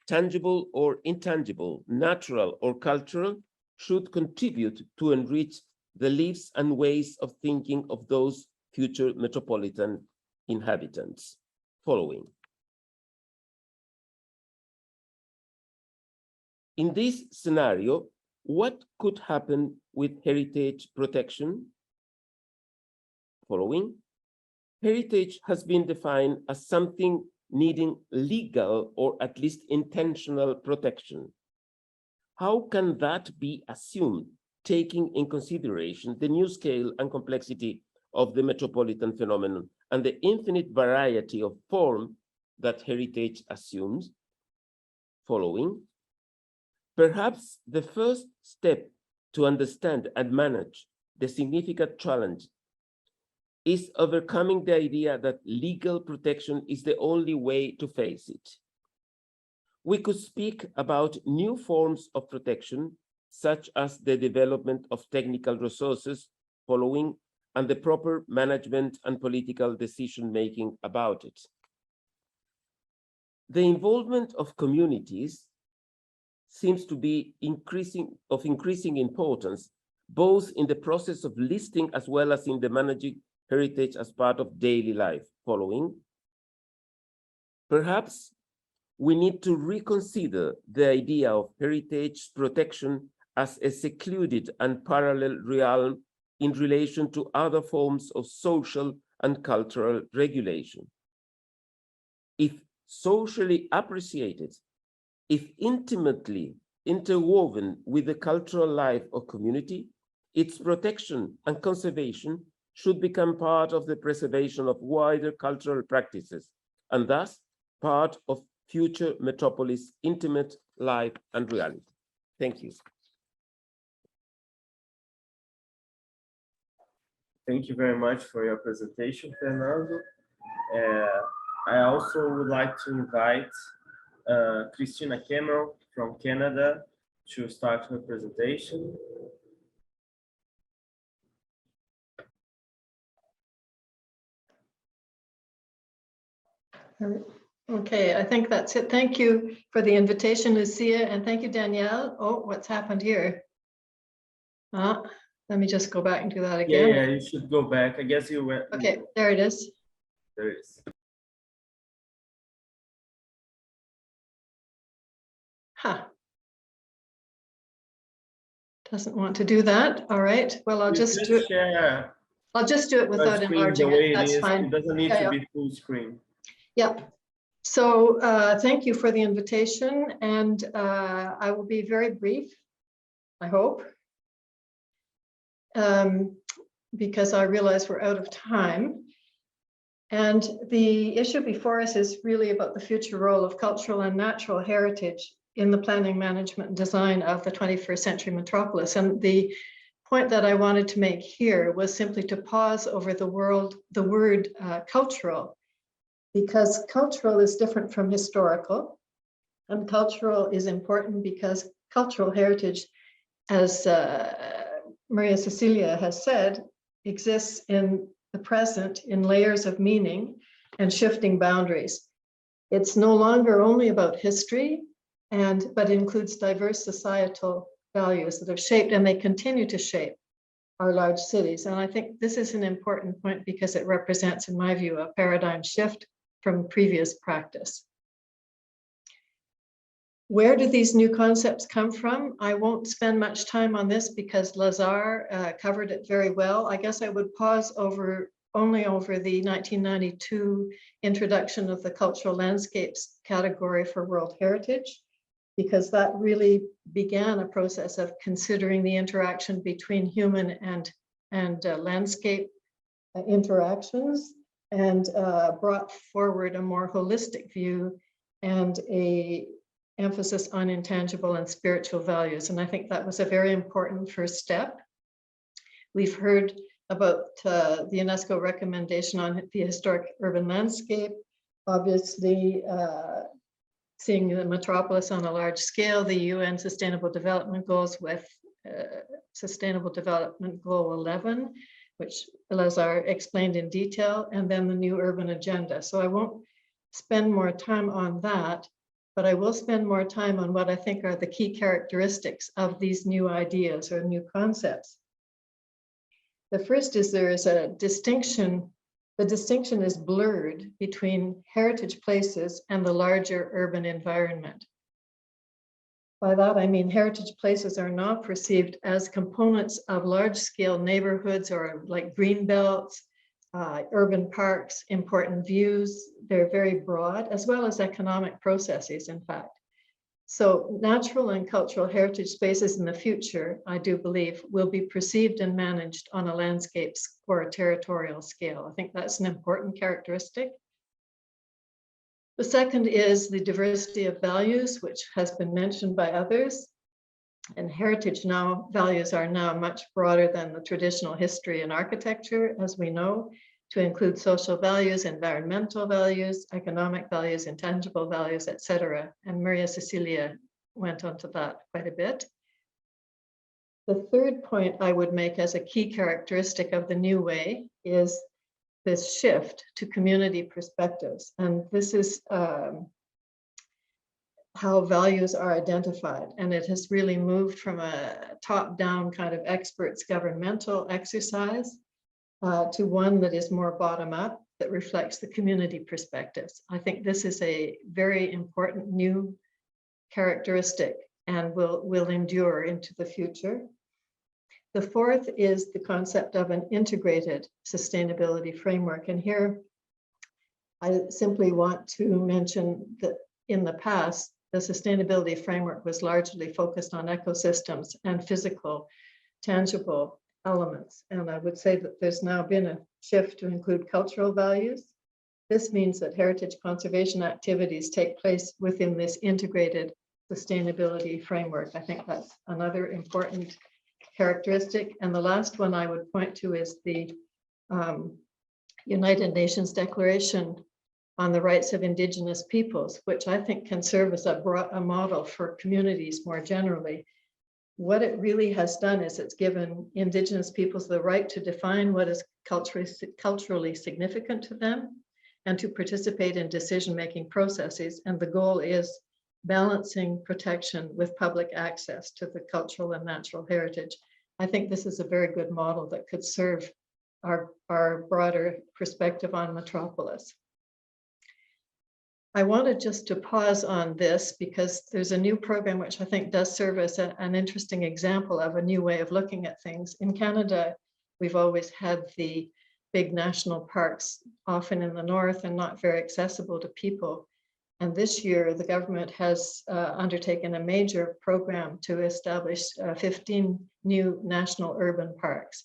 tangible or intangible, natural or cultural, should contribute to enrich the lives and ways of thinking of those future metropolitan inhabitants. Following. In this scenario, what could happen with heritage protection? Following. Heritage has been defined as something needing legal or at least intentional protection. How can that be assumed, taking in consideration the new scale and complexity of the metropolitan phenomenon and the infinite variety of form that heritage assumes? Following. Perhaps the first step to understand and manage the significant challenge is overcoming the idea that legal protection is the only way to face it. We could speak about new forms of protection, such as the development of technical resources following, and the proper management and political decision-making about it. The involvement of communities seems to be of increasing importance, both in the process of listing as well as in the managing heritage as part of daily life. Following. Perhaps we need to reconsider the idea of heritage protection as a secluded and parallel realm in relation to other forms of social and cultural regulation. If socially appreciated, if intimately interwoven with the cultural life of community, its protection and conservation should become part of the preservation of wider cultural practices, and thus part of future metropolis' intimate life and reality. Thank you. Thank you very much for your presentation, Fernando. I also would like to invite Christina Cameron from Canada to start her presentation. Okay, I think that's it. Thank you for the invitation, Lucia, and thank you, Danielle. Oh, what's happened here? Let me just go back and do that Yeah, again. yeah, you should go back. I guess you went. Okay, there it is. There it is. Huh. Doesn't want to do that. All right. Well, I'll You just do it. share I'll just do it your without screen the enlarging way it. it That's is. fine. It doesn't need Yeah, to yeah. be full screen. Yep. So thank you for the invitation, and I will be very brief, I hope, because I realize we're out of time. And the issue before us is really about the future role of cultural and natural heritage in the planning, management, and design of the 21st century metropolis. And the point that I wanted to make here was simply to pause over the word cultural, because cultural is different from historical, and cultural is important because cultural heritage, as Maria Cecilia has said, exists in the present in layers of meaning and shifting boundaries. It's no longer only about history, but includes diverse societal values that have shaped, and they continue to shape, our large cities. And I think this is an important point because it represents, in my view, a paradigm shift from previous practice. Where do these new concepts come from? I won't spend much time on this because Lazar covered it very well. I guess I would pause only over the 1992 introduction of the cultural landscapes category for World Heritage, because that really began a process of considering the interaction between human and landscape interactions, and brought forward a more holistic view and a emphasis on intangible and spiritual values. And I think that was a very important first step. We've heard about the UNESCO recommendation on the historic urban landscape, obviously seeing the metropolis on a large scale, the UN Sustainable Development Goals with Sustainable Development Goal 11, which Lazar explained in detail, and then the new urban agenda. So I won't spend more time on that, but I will spend more time on what I think are the key characteristics of these new ideas or new concepts. The first is there is a distinction. The distinction is blurred between heritage places and the larger urban environment. By that, I mean heritage places are now perceived as components of large-scale neighborhoods or like green belts, urban parks, important views. They're very broad, as well as economic processes, in fact. So natural and cultural heritage spaces in the future, I do believe, will be perceived and managed on a landscape or a territorial scale. I think that's an important characteristic. The second is the diversity of values, which has been mentioned by others. And heritage values are now much broader than the traditional history and architecture, as we know, to include social values, environmental values, economic values, intangible values, etc. And Maria Cecilia went on to that quite a bit. The third point I would make as a key characteristic of the new way is this shift to community perspectives. And this is how values are identified. And it has really moved from a top-down kind of experts governmental exercise to one that is more bottom-up, that reflects the community perspectives. I think this is a very important new characteristic and will endure into the future. The fourth is the concept of an integrated sustainability framework. And here, I simply want to mention that in the past, the sustainability framework was largely focused on ecosystems and physical, tangible elements. And I would say that there's now been a shift to include cultural values. This means that heritage conservation activities take place within this integrated sustainability framework. I think that's another important characteristic. And the last one I would point to is the United Nations Declaration on the Rights of Indigenous Peoples, which I think can serve as a model for communities more generally. What it really has done is it's given Indigenous peoples the right to define what is culturally significant to them and to participate in decision-making processes. And the goal is balancing protection with public access to the cultural and natural heritage. I think this is a very good model that could serve our broader perspective on metropolis. I wanted just to pause on this because there's a new program which I think does serve as an interesting example of a new way of looking at things. In Canada, we've always had the big national parks, often in the north and not very accessible to people. And this year, the government has undertaken a major program to establish 15 new national urban parks.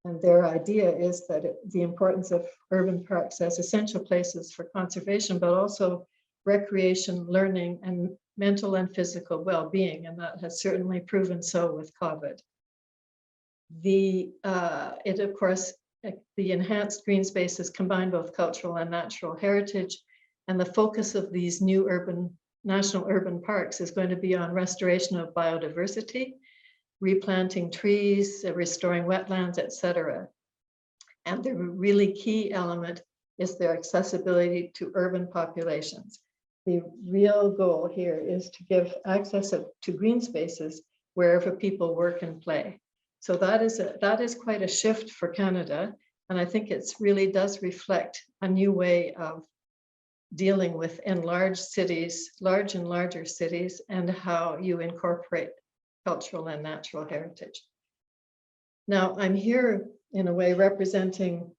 And their idea is that the importance of urban parks as essential places for conservation, but also recreation, learning, and mental and physical well-being. And that has certainly proven so with COVID. Of course, the enhanced green spaces combine both cultural and natural heritage. And the focus of these new national urban parks is going to be on restoration of biodiversity, replanting trees, restoring wetlands, etc. And the really key element is their accessibility to urban populations. The real goal here is to give access to green spaces wherever people work and play. So that is quite a shift for Canada. And I think it really does reflect a new way of dealing with enlarged cities, large and larger cities, and how you incorporate cultural and natural heritage. Now, I'm here in a way representing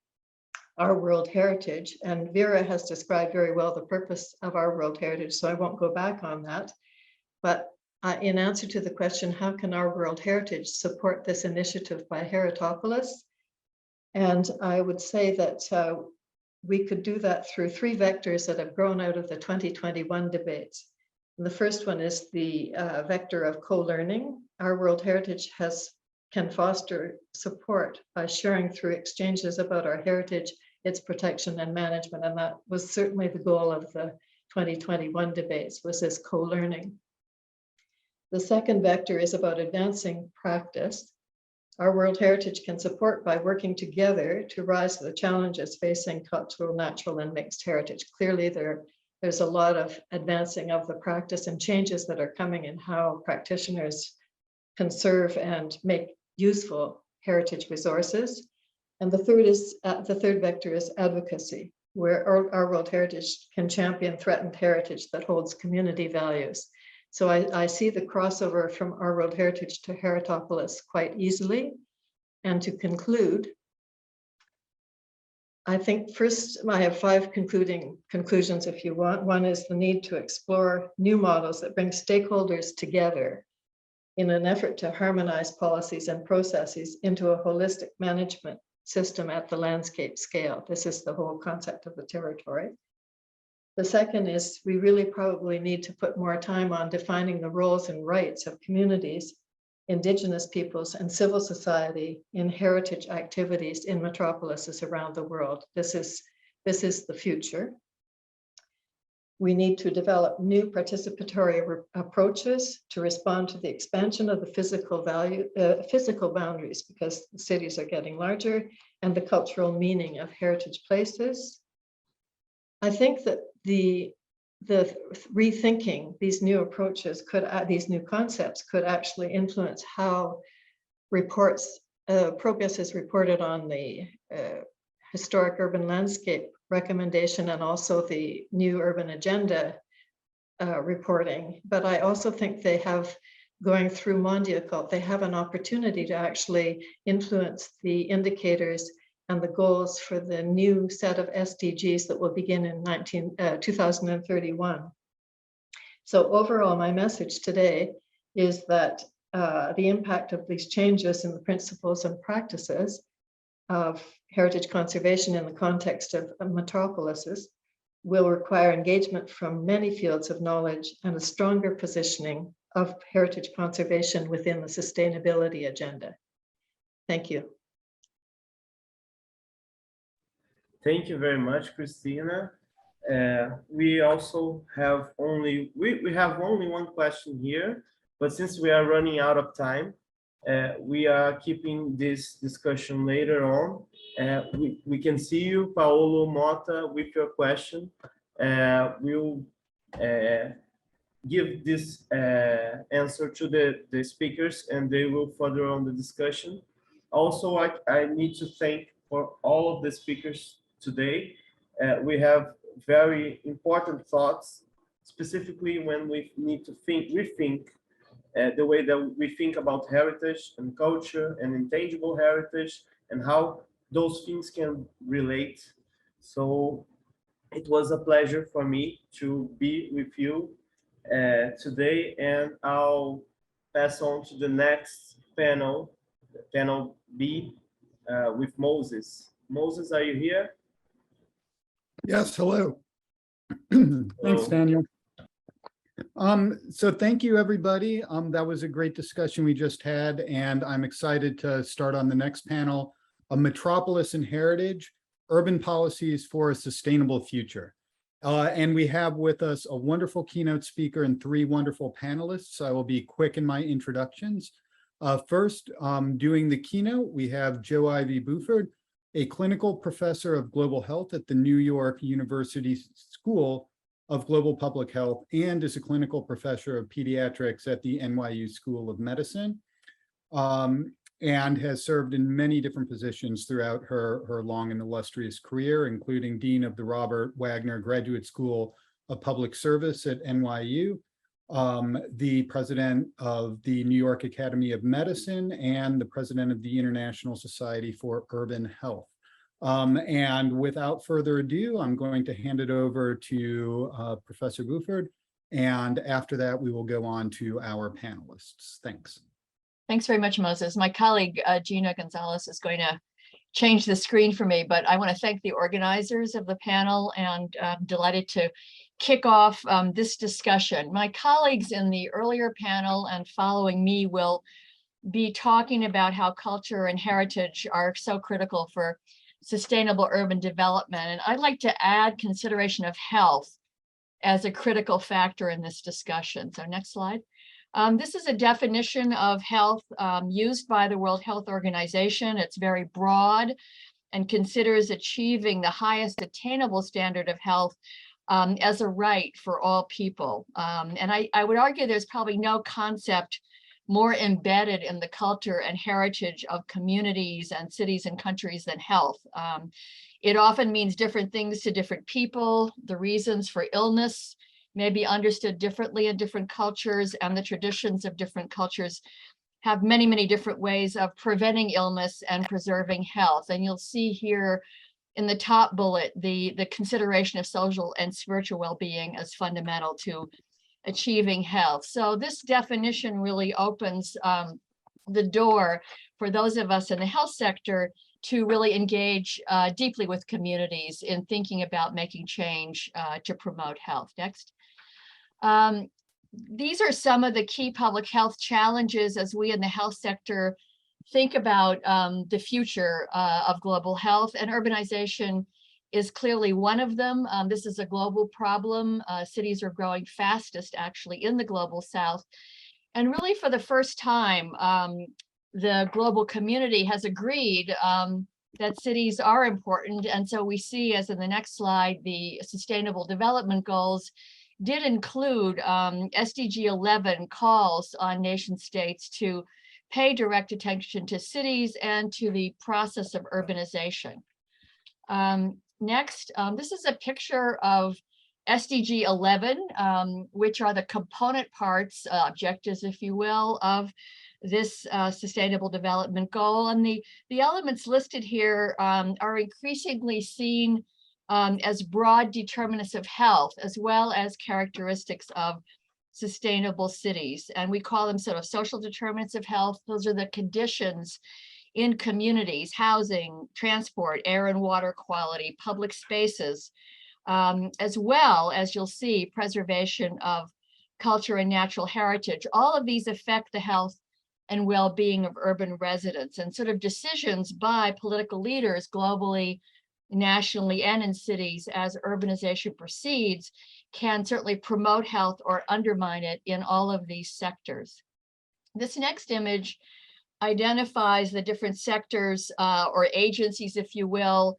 our World Heritage, and Vera has described very well the purpose of our World Heritage, so I won't go back on that. But in answer to the question, how can our World Heritage support this initiative by Heritopolis? And I would say that we could do that through three vectors that have grown out of the 2021 debates. And the first one is the vector of co-learning. Our World Heritage can foster support by sharing through exchanges about our heritage, its protection and management. And that was certainly the goal of the 2021 debates, was this co-learning. The second vector is about advancing practice. Our World Heritage can support by working together to rise to the challenges facing cultural, natural, and mixed heritage. Clearly, there's a lot of advancing of the practice and changes that are coming in how practitioners conserve and make useful heritage resources. And the third vector is advocacy, where our World Heritage can champion threatened heritage that holds community values. So I see the crossover from our World Heritage to Heritopolis quite easily. And to conclude, I think first I have 5 conclusions if you want. One is the need to explore new models that bring stakeholders together in an effort to harmonize policies and processes into a holistic management system at the landscape scale. This is the whole concept of the territory. The second is we really probably need to put more time on defining the roles and rights of communities, Indigenous peoples, and civil society in heritage activities in metropolises around the world. This is the future. We need to develop new participatory approaches to respond to the expansion of the physical boundaries, because the cities are getting larger, and the cultural meaning of heritage places. I think that the rethinking these new approaches these new concepts could actually influence how progress is reported on the historic urban landscape recommendation and also the new urban agenda reporting. But I also think they have, going through Mondiacult, they have an opportunity to actually influence the indicators and the goals for the new set of SDGs that will begin in 2031. So overall, my message today is that the impact of these changes in the principles and practices of heritage conservation in the context of metropolises will require engagement from many fields of knowledge and a stronger positioning of heritage conservation within the sustainability agenda. Thank you. Thank you very much, Christina. We also have only one question here, but since we are running out of time, we are keeping this discussion later on. We can see you, Paolo Mota, with your question. We'll give this answer to the speakers, and they will further on the discussion. Also, I need to thank for all of the speakers today. We have very important thoughts, specifically when we need to rethink the way that we think about heritage and culture and intangible heritage and how those things can relate. So it was a pleasure for me to be with you today, and I'll pass on to the next panel, panel B, with Moses. Moses, are you here? Yes, hello. Thanks, Hello. Daniel. So thank you, everybody. That was a great discussion we just had, and I'm excited to start on the next panel, A Metropolis and Heritage, Urban Policies for a Sustainable Future. And we have with us a wonderful keynote speaker and 3 wonderful panelists. I will be quick in my introductions. First, doing the keynote, we have Joe Ivy Buford, a clinical professor of global health at the New York University School of Global Public Health and is a clinical professor of pediatrics at the NYU School of Medicine, and has served in many different positions throughout her long and illustrious career, including Dean of the Robert Wagner Graduate School of Public Service at NYU, the president of the New York Academy of Medicine, and the president of the International Society for Urban Health. And without further ado, I'm going to hand it over to Professor Buford, and after that, we will go on to our panelists. Thanks. Thanks very much, Moses. My colleague, Gina Gonzalez, is going to change the screen for me, but I want to thank the organizers of the panel, and I'm delighted to kick off this discussion. My colleagues in the earlier panel and following me will be talking about how culture and heritage are so critical for sustainable urban development. And I'd like to add consideration of health as a critical factor in this discussion. So next slide. This is a definition of health used by the World Health Organization. It's very broad and considers achieving the highest attainable standard of health as a right for all people. And I would argue there's probably no concept more embedded in the culture and heritage of communities and cities and countries than health. It often means different things to different people. The reasons for illness may be understood differently in different cultures, and the traditions of different cultures have many, many different ways of preventing illness and preserving health. And you'll see here in the top bullet, the consideration of social and spiritual well-being as fundamental to achieving health. So this definition really opens the door for those of us in the health sector to really engage deeply with communities in thinking about making change to promote health. Next. These are some of the key public health challenges as we in the health sector think about the future of global health, and urbanization is clearly one of them. This is a global problem. Cities are growing fastest actually in the global south. And really for the first time, the global community has agreed that cities are important. And so we see, as in the next slide, the Sustainable Development Goals did include SDG 11 calls on nation states to pay direct attention to cities and to the process of urbanization. Next, this is a picture of SDG 11, which are the component parts, objectives, if you will, of this Sustainable Development Goal. And the elements listed here are increasingly seen as broad determinants of health, as well as characteristics of sustainable cities. And we call them sort of social determinants of health. Those are the conditions in communities: housing, transport, air and water quality, public spaces, as well as, you'll see, preservation of culture and natural heritage. All of these affect the health and well-being of urban residents, and sort of decisions by political leaders globally, nationally, and in cities as urbanization proceeds can certainly promote health or undermine it in all of these sectors. This next image identifies the different sectors or agencies, if you will,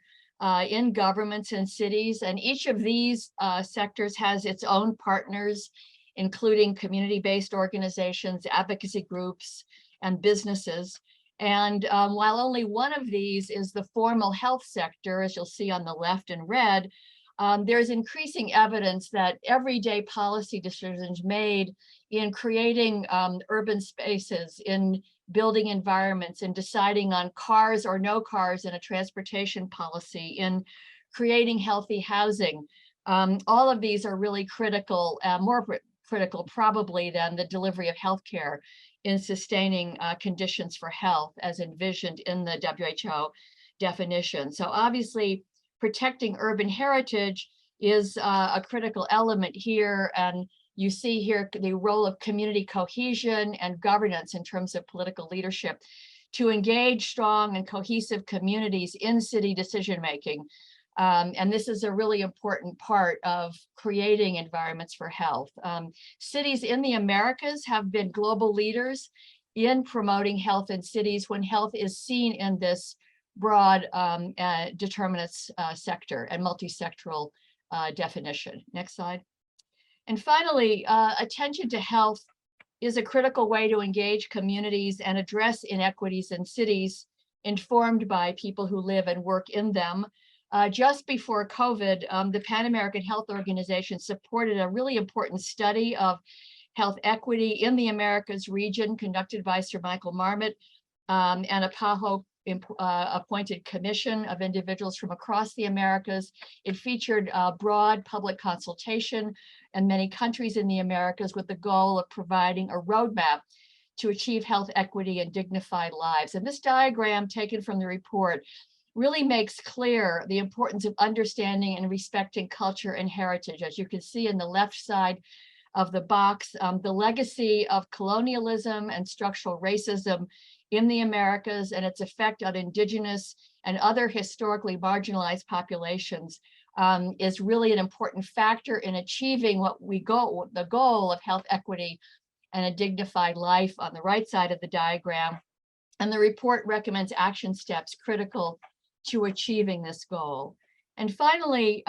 in governments and cities. And each of these sectors has its own partners including community-based organizations, advocacy groups, and businesses. And while only one of these is the formal health sector, as you'll see on the left in red, there's increasing evidence that everyday policy decisions made in creating urban spaces, in building environments, in deciding on cars or no cars in a transportation policy, in creating healthy housing. All of these are really critical, more critical probably than the delivery of healthcare in sustaining conditions for health as envisioned in the WHO definition. So obviously, protecting urban heritage is a critical element here. And you see here the role of community cohesion and governance in terms of political leadership to engage strong and cohesive communities in city decision-making. And this is a really important part of creating environments for health. Cities in the Americas have been global leaders in promoting health in cities when health is seen in this broad determinants sector and multi-sectoral definition. Next slide. And finally, attention to health is a critical way to engage communities and address inequities in cities informed by people who live and work in them. Just before COVID, the Pan American Health Organization supported a really important study of health equity in the Americas region conducted by Sir Michael Marmot and a PAHO appointed commission of individuals from across the Americas. It featured broad public consultation in many countries in the Americas with the goal of providing a roadmap to achieve health equity and dignified lives. And this diagram taken from the report really makes clear the importance of understanding and respecting culture and heritage. As you can see in the left side of the box, the legacy of colonialism and structural racism in the Americas and its effect on indigenous and other historically marginalized populations is really an important factor in achieving the goal of health equity and a dignified life on the right side of the diagram. And the report recommends action steps critical to achieving this goal. And finally,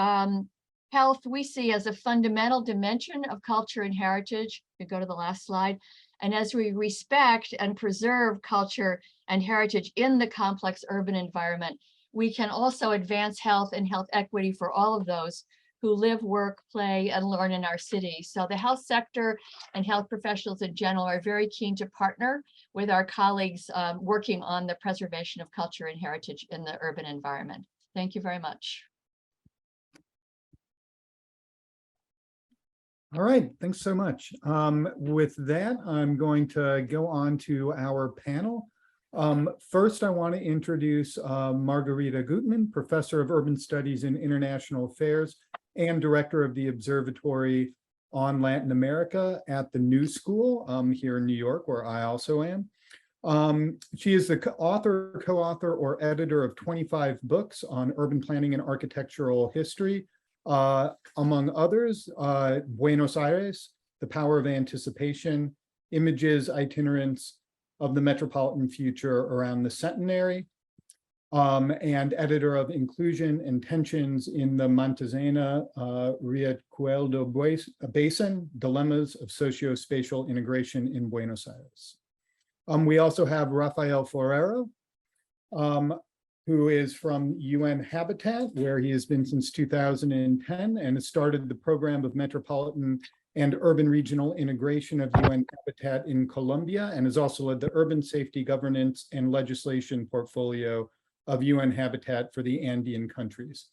health we see as a fundamental dimension of culture and heritage. You go to the last slide. And as we respect and preserve culture and heritage in the complex urban environment, we can also advance health and health equity for all of those who live, work, play, and learn in our cities. So the health sector and health professionals in general are very keen to partner with our colleagues working on the preservation of culture and heritage in the urban environment. Thank you very much. All right, thanks so much. With that, I'm going to go on to our panel. First, I want to introduce Margarita Gutman, Professor of Urban Studies and International Affairs and Director of the Observatory on Latin America at the New School here in New York, where I also am. She is the author, co-author, or editor of 25 books on urban planning and architectural history. Among others, Buenos Aires, The Power of Anticipation, Images, Itinerants of the Metropolitan Future Around the Centenary, and editor of Inclusion and Tensions in the Montezana Riachuelo Basin, Dilemmas of Socio-Spatial Integration in Buenos Aires. We also have Rafael Forero, who is from UN Habitat, where he has been since 2010 and has started the program of metropolitan and urban regional integration of UN Habitat in Colombia, and has also led the urban safety governance and legislation portfolio of UN Habitat for the Andean countries.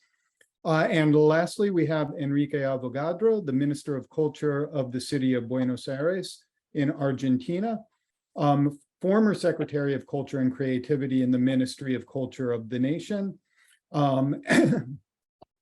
And lastly, we have Enrique Avogadro, the Minister of Culture of the city of Buenos Aires in Argentina, former Secretary of Culture and Creativity in the Ministry of Culture of the nation, and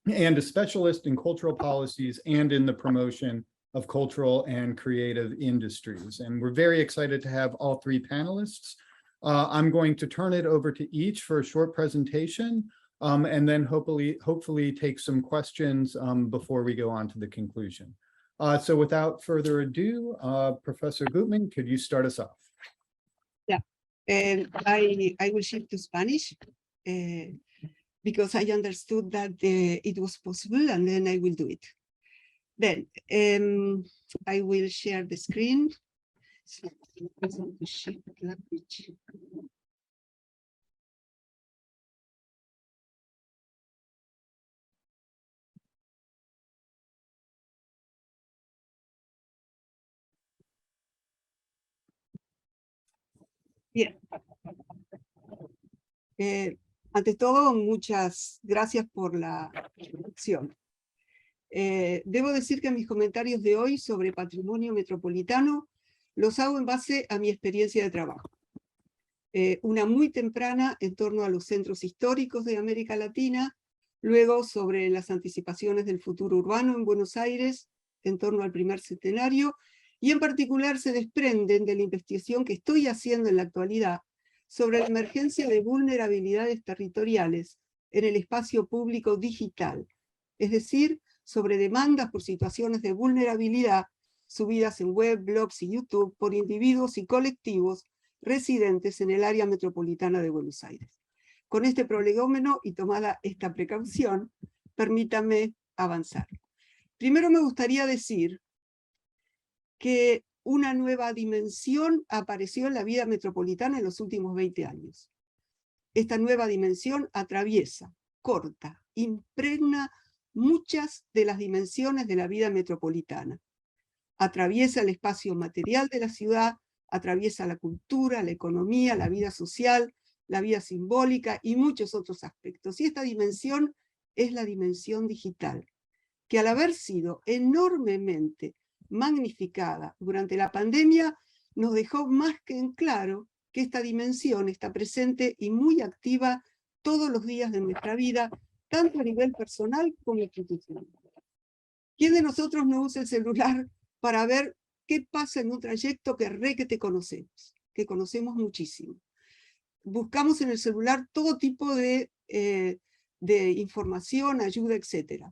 a specialist in cultural policies and in the promotion of cultural and creative industries. And we're very excited to have all three panelists. I'm going to turn it over to each for a short presentation, and then hopefully take some questions before we go on to the conclusion. So without further ado, Professor Gutman, could you start us off? And I will shift to Spanish because I understood that it was possible, and then I will do it. Then I will share the screen. So, I'm going to share the language. Bien. Ante todo, muchas gracias por la introducción. Debo decir que mis comentarios de hoy sobre patrimonio metropolitano los hago en base a mi experiencia de trabajo. Una muy temprana en torno a los centros históricos de América Latina, luego sobre las anticipaciones del futuro urbano en Buenos Aires en torno al primer centenario, y en particular se desprenden de la investigación que estoy haciendo en la actualidad sobre la emergencia de vulnerabilidades territoriales en el espacio público digital, es decir, sobre demandas por situaciones de vulnerabilidad subidas en web, blogs y YouTube por individuos y colectivos residentes en el área metropolitana de Buenos Aires. Con este prolegómeno y tomada esta precaución, permítanme avanzar. Primero me gustaría decir que una nueva dimensión apareció en la vida metropolitana en los últimos 20 años. Esta nueva dimensión atraviesa, corta, impregna muchas de las dimensiones de la vida metropolitana. Atraviesa el espacio material de la ciudad, atraviesa la cultura, la economía, la vida social, la vida simbólica y muchos otros aspectos. Y esta dimensión es la dimensión digital, que al haber sido enormemente magnificada durante la pandemia, nos dejó más que en claro que esta dimensión está presente y muy activa todos los días de nuestra vida, tanto a nivel personal como institucional. ¿Quién de nosotros no usa el celular para ver qué pasa en un trayecto que conocemos muchísimo? Buscamos en el celular todo tipo de información, ayuda, etc.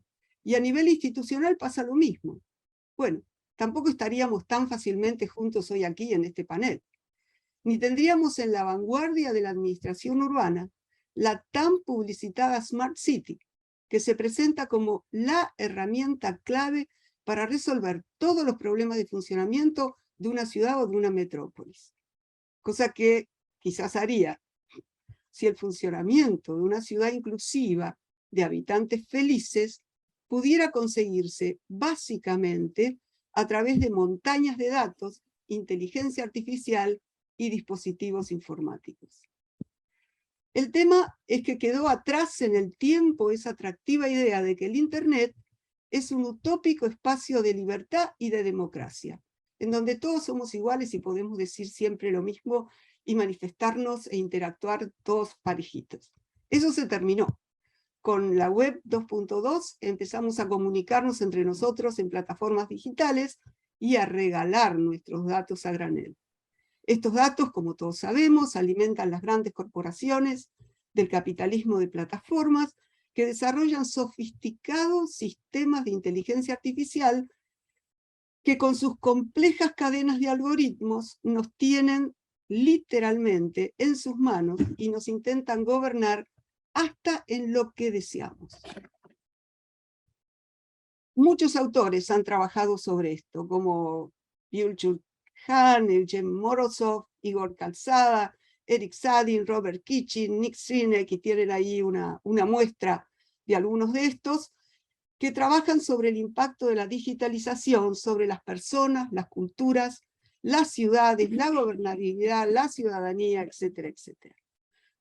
Y a nivel institucional pasa lo mismo. Bueno, tampoco estaríamos tan fácilmente juntos hoy aquí en este panel. Ni tendríamos en la vanguardia de la administración urbana la tan publicitada Smart City, que se presenta como la herramienta clave para resolver todos los problemas de funcionamiento de una ciudad o de una metrópolis. Cosa que quizás haría si el funcionamiento de una ciudad inclusiva de habitantes felices pudiera conseguirse básicamente a través de montañas de datos, inteligencia artificial y dispositivos informáticos. El tema es que quedó atrás en el tiempo esa atractiva idea de que el Internet es un utópico espacio de libertad y de democracia, en donde todos somos iguales y podemos decir siempre lo mismo y manifestarnos e interactuar todos parejitos. Eso se terminó. Con la web 2.2 empezamos a comunicarnos entre nosotros en plataformas digitales y a regalar nuestros datos a granel. Estos datos, como todos sabemos, alimentan las grandes corporaciones del capitalismo de plataformas que desarrollan sofisticados sistemas de inteligencia artificial que con sus complejas cadenas de algoritmos nos tienen literalmente en sus manos y nos intentan gobernar hasta en lo que deseamos. Muchos autores han trabajado sobre esto, como Byung-Chul Han, Eugen Morozov, Igor Calzada, Eric Sadin, Robert Kitchin, Nick Srinek, y tienen ahí una muestra de algunos de estos, que trabajan sobre el impacto de la digitalización sobre las personas, las culturas, las ciudades, la gobernabilidad, la ciudadanía, etcétera, etcétera.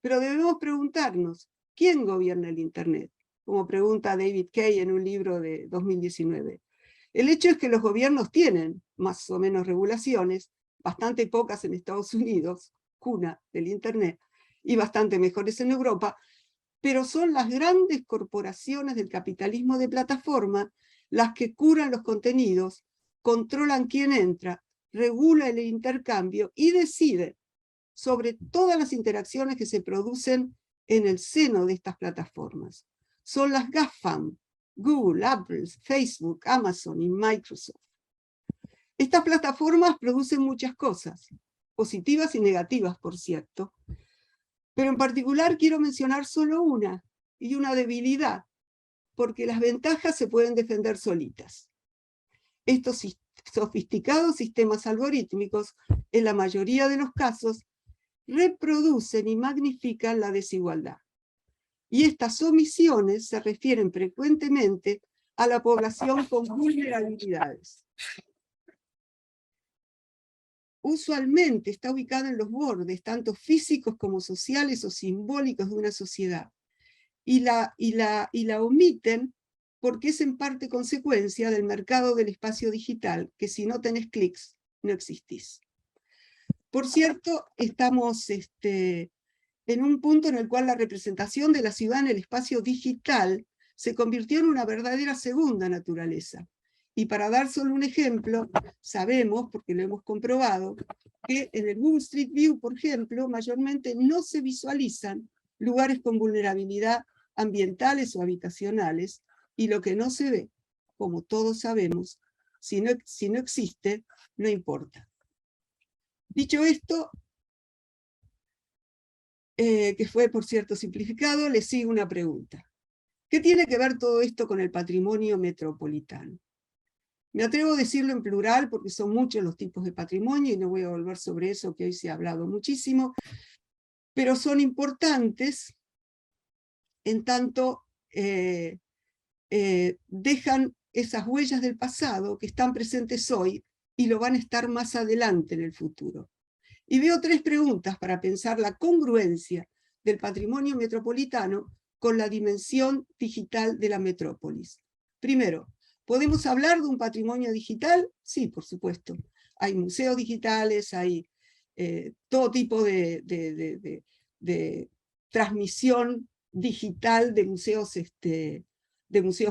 Pero debemos preguntarnos, ¿quién gobierna el Internet? Como pregunta David Kay en un libro de 2019. El hecho es que los gobiernos tienen más o menos regulaciones, bastante pocas en Estados Unidos, cuna del Internet, y bastante mejores en Europa, pero son las grandes corporaciones del capitalismo de plataforma las que curan los contenidos, controlan quién entra, regula el intercambio y deciden sobre todas las interacciones que se producen en el seno de estas plataformas. Son las GAFAM, Google, Apple, Facebook, Amazon y Microsoft. Estas plataformas producen muchas cosas, positivas y negativas, por cierto, pero en particular quiero mencionar solo una, y una debilidad, porque las ventajas se pueden defender solitas. Estos sofisticados sistemas algorítmicos, en la mayoría de los casos, reproducen y magnifican la desigualdad. Y estas omisiones se refieren frecuentemente a la población con vulnerabilidades. Usualmente está ubicada en los bordes, tanto físicos como sociales o simbólicos de una sociedad. Y la omiten porque es en parte consecuencia del mercado del espacio digital, que si no tenés clics, no existís. Por cierto, estamos en un punto en el cual la representación de la ciudad en el espacio digital se convirtió en una verdadera segunda naturaleza. Y para dar solo un ejemplo, sabemos, porque lo hemos comprobado, que en el Google Street View, por ejemplo, mayormente no se visualizan lugares con vulnerabilidad ambientales o habitacionales, y lo que no se ve, como todos sabemos, si no existe, no importa. Dicho esto, que fue, por cierto, simplificado, le sigo una pregunta. ¿Qué tiene que ver todo esto con el patrimonio metropolitano? Me atrevo a decirlo en plural porque son muchos los tipos de patrimonio y no voy a volver sobre eso, que hoy se ha hablado muchísimo, pero son importantes en tanto dejan esas huellas del pasado que están presentes hoy y lo van a estar más adelante en el futuro. Y veo tres preguntas para pensar la congruencia del patrimonio metropolitano con la dimensión digital de la metrópolis. Primero, ¿podemos hablar de un patrimonio digital? Sí, por supuesto. Hay museos digitales, hay todo tipo de transmisión digital de museos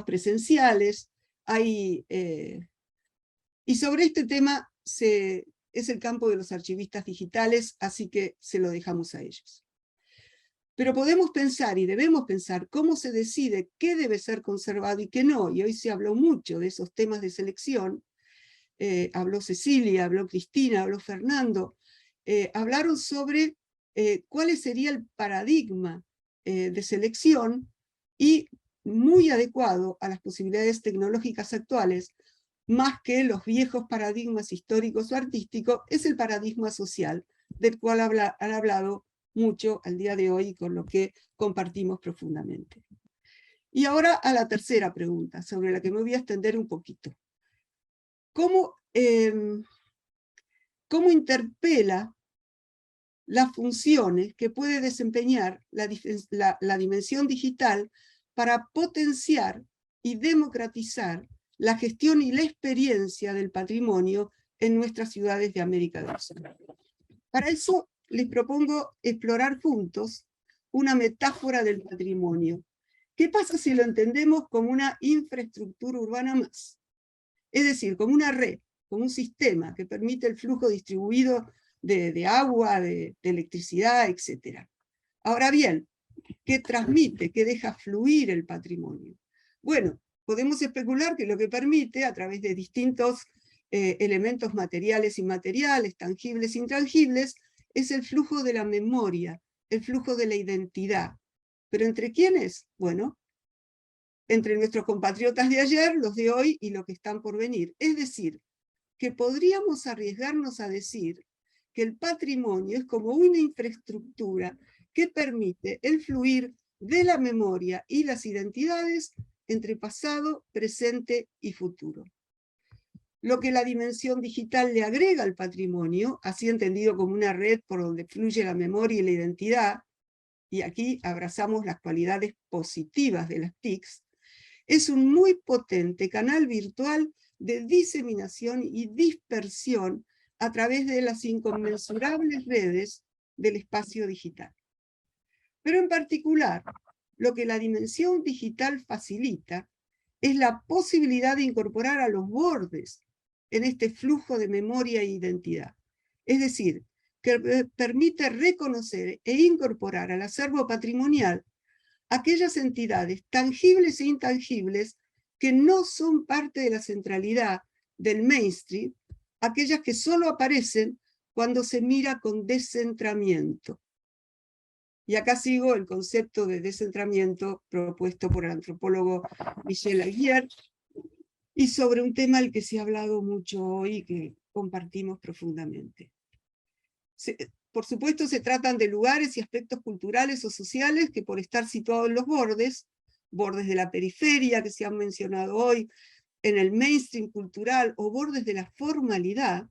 presenciales. Y sobre este tema es el campo de los archivistas digitales, así que se lo dejamos a ellos. Pero podemos pensar y debemos pensar cómo se decide qué debe ser conservado y qué no, y hoy se habló mucho de esos temas de selección. Habló Cecilia, habló Cristina, habló Fernando, hablaron sobre cuál sería el paradigma de selección, y muy adecuado a las posibilidades tecnológicas actuales, más que los viejos paradigmas históricos o artísticos, es el paradigma social, del cual han hablado mucho al día de hoy y con lo que compartimos profundamente. Y ahora a la tercera pregunta, sobre la que me voy a extender un poquito. ¿Cómo interpela las funciones que puede desempeñar la dimensión digital para potenciar y democratizar la gestión y la experiencia del patrimonio en nuestras ciudades de América del Sur? Para eso les propongo explorar juntos una metáfora del patrimonio. ¿Qué pasa si lo entendemos como una infraestructura urbana más? Es decir, como una red, como un sistema que permite el flujo distribuido de agua, de electricidad, etc. Ahora bien, ¿qué transmite, qué deja fluir el patrimonio? Bueno, podemos especular que lo que permite, a través de distintos elementos materiales e inmateriales, tangibles e intangibles, es el flujo de la memoria, el flujo de la identidad. ¿Pero entre quiénes? Bueno, entre nuestros compatriotas de ayer, los de hoy y los que están por venir. Es decir, que podríamos arriesgarnos a decir que el patrimonio es como una infraestructura que permite el fluir de la memoria y las identidades entre pasado, presente y futuro. Lo que la dimensión digital le agrega al patrimonio, así entendido como una red por donde fluye la memoria y la identidad, y aquí abrazamos las cualidades positivas de las TICs, es un muy potente canal virtual de diseminación y dispersión a través de las inconmensurables redes del espacio digital. Pero en particular, lo que la dimensión digital facilita es la posibilidad de incorporar a los bordes en este flujo de memoria e identidad. Es decir, que permite reconocer e incorporar al acervo patrimonial aquellas entidades tangibles e intangibles que no son parte de la centralidad del mainstream, aquellas que solo aparecen cuando se mira con descentramiento. Y acá sigo el concepto de descentramiento propuesto por el antropólogo Michel Aguirre, y sobre un tema al que se ha hablado mucho hoy y que compartimos profundamente. Por supuesto, se tratan de lugares y aspectos culturales o sociales que por estar situados en los bordes de la periferia que se han mencionado hoy, en el mainstream cultural o bordes de la formalidad,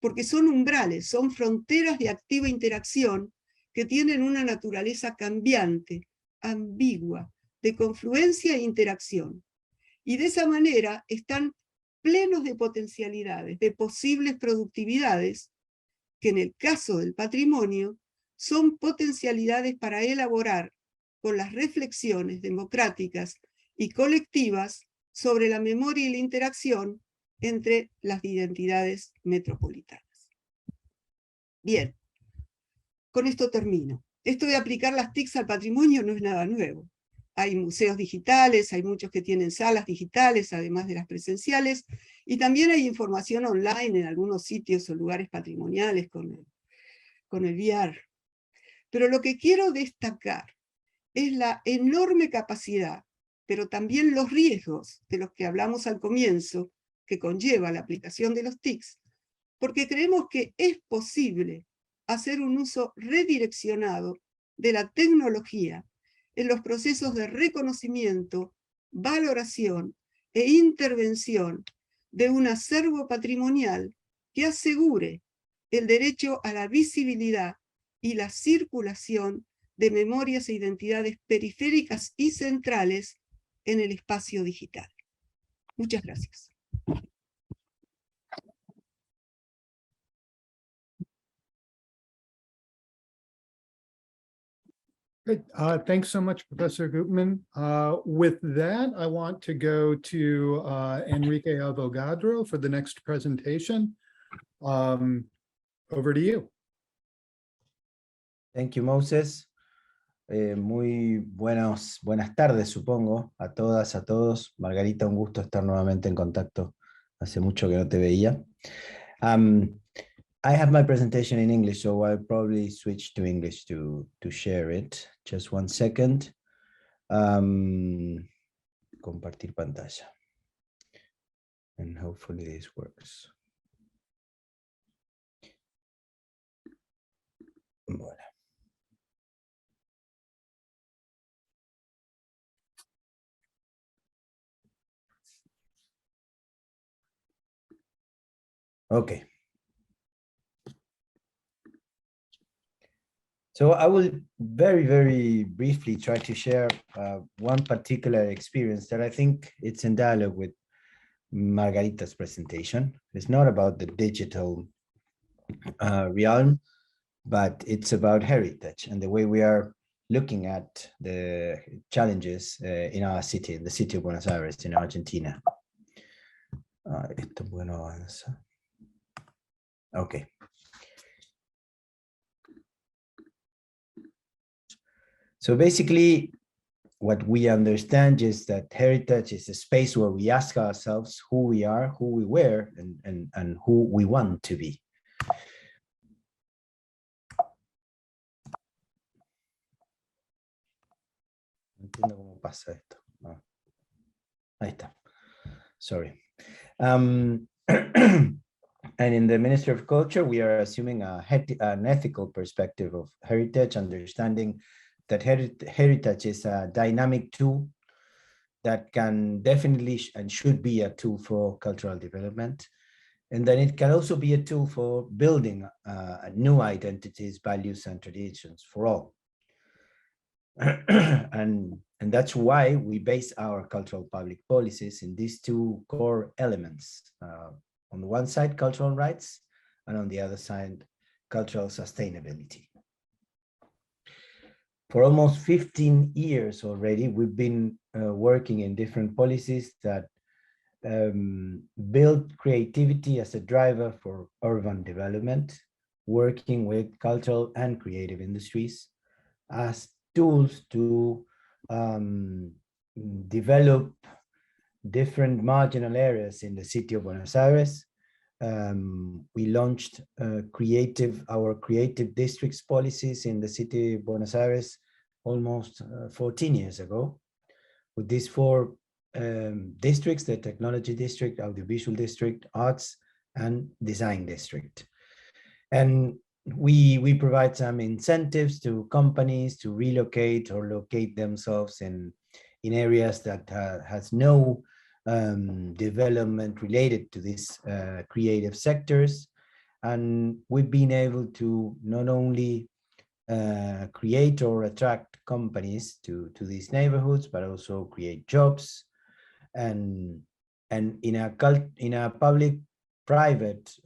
porque son umbrales, son fronteras de activa interacción que tienen una naturaleza cambiante, ambigua, de confluencia e interacción. Y de esa manera están plenos de potencialidades, de posibles productividades, que en el caso del patrimonio son potencialidades para elaborar con las reflexiones democráticas y colectivas sobre la memoria y la interacción entre las identidades metropolitanas. Bien, con esto termino. Esto de aplicar las TICs al patrimonio no es nada nuevo. Hay museos digitales, hay muchos que tienen salas digitales, además de las presenciales, y también hay información online en algunos sitios o lugares patrimoniales con el VR. Pero lo que quiero destacar es la enorme capacidad, pero también los riesgos de los que hablamos al comienzo, que conlleva la aplicación de los TICs, porque creemos que es posible hacer un uso redireccionado de la tecnología en los procesos de reconocimiento, valoración e intervención de un acervo patrimonial que asegure el derecho a la visibilidad y la circulación de memorias e identidades periféricas y centrales en el espacio digital. Muchas gracias. Great. Thanks so much, Professor Gutman. With that, I want to go to Enrique Avogadro for the next presentation. Over to you. Thank you, Moses. Muy buenas tardes, supongo, a todas, a todos. Margarita, un gusto estar nuevamente en contacto. Hace mucho que no te veía. I have my presentation in English, so I'll probably switch to English to share it. Just one second. Compartir pantalla. And hopefully this works. Bueno. Okay. So I will very, very briefly try to share one particular experience that I think it's in dialogue with Margarita's presentation. It's not about the digital realm, but it's about heritage and the way we are looking at the challenges in our city, in the city of Buenos Aires, in Argentina. Esto bueno avanza. Okay. So basically, what we understand is that heritage is a space where we ask ourselves who we are, who we were, and who we want to be. No entiendo cómo pasa esto. No. Ahí está. Sorry. And in the Ministry of Culture, we are assuming an ethical perspective of heritage, understanding that heritage is a dynamic tool that can definitely and should be a tool for cultural development. And then it can also be a tool for building new identities, values, and traditions for all. and that's why we base our cultural public policies in these two core elements. On the one side, cultural rights, and on the other side, cultural sustainability. For almost 15 years already, we've been working in different policies that build creativity as a driver for urban development, working with cultural and creative industries as tools to develop different marginal areas in the city of Buenos Aires. We launched our creative districts policies in the city of Buenos Aires almost 14 years ago, with these four districts, the technology district, audiovisual district, arts, and design district. And we provide some incentives to companies to relocate or locate themselves in areas that has no development related to these creative sectors. And we've been able to not only create or attract companies to these neighborhoods, but also create jobs. And in a public-private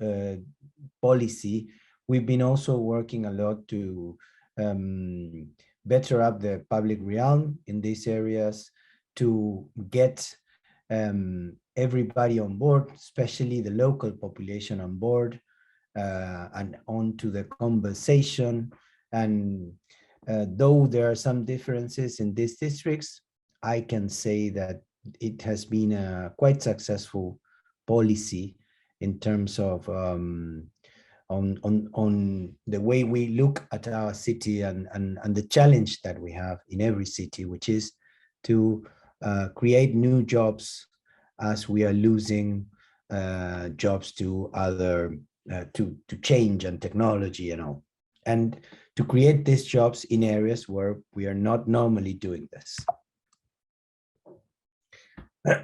policy, we've been also working a lot to better up the public realm in these areas, to get everybody on board, especially the local population on board and onto the conversation. And though there are some differences in these districts, I can say that it has been a quite successful policy in terms of on the way we look at our city and the challenge that we have in every city, which is to create new jobs as we are losing jobs to other to change and technology and all, and to create these jobs in areas where we are not normally doing this.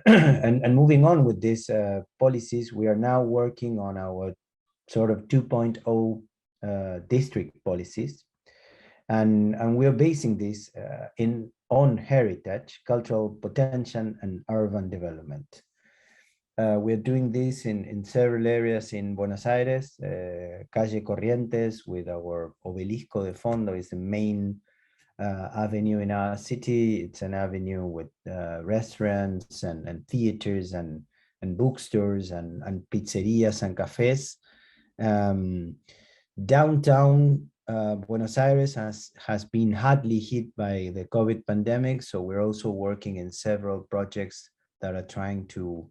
And moving on with these policies, we are now working on our sort of 2.0 district policies. And we are basing this on heritage, cultural potential, and urban development. We're doing this in several areas in Buenos Aires. Calle Corrientes, with our Obelisco de Fondo, is the main avenue in our city. It's an avenue with restaurants and theaters and bookstores and pizzerias and cafes. Downtown Buenos Aires has been hardly hit by the COVID pandemic, so we're also working in several projects that are trying to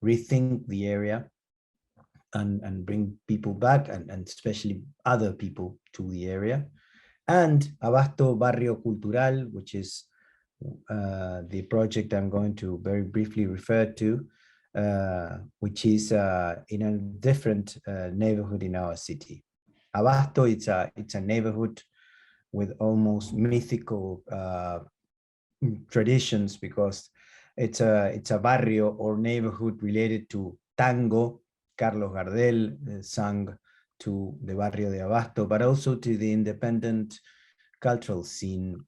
rethink the area and bring people back and especially other people to the area. And Abasto Barrio Cultural, which is the project I'm going to very briefly refer to, which is in a different neighborhood in our city. Abasto, it's a neighborhood with almost mythical traditions, because it's a barrio or neighborhood related to tango. Carlos Gardel sang to the Barrio de Abasto, but also to the independent cultural scene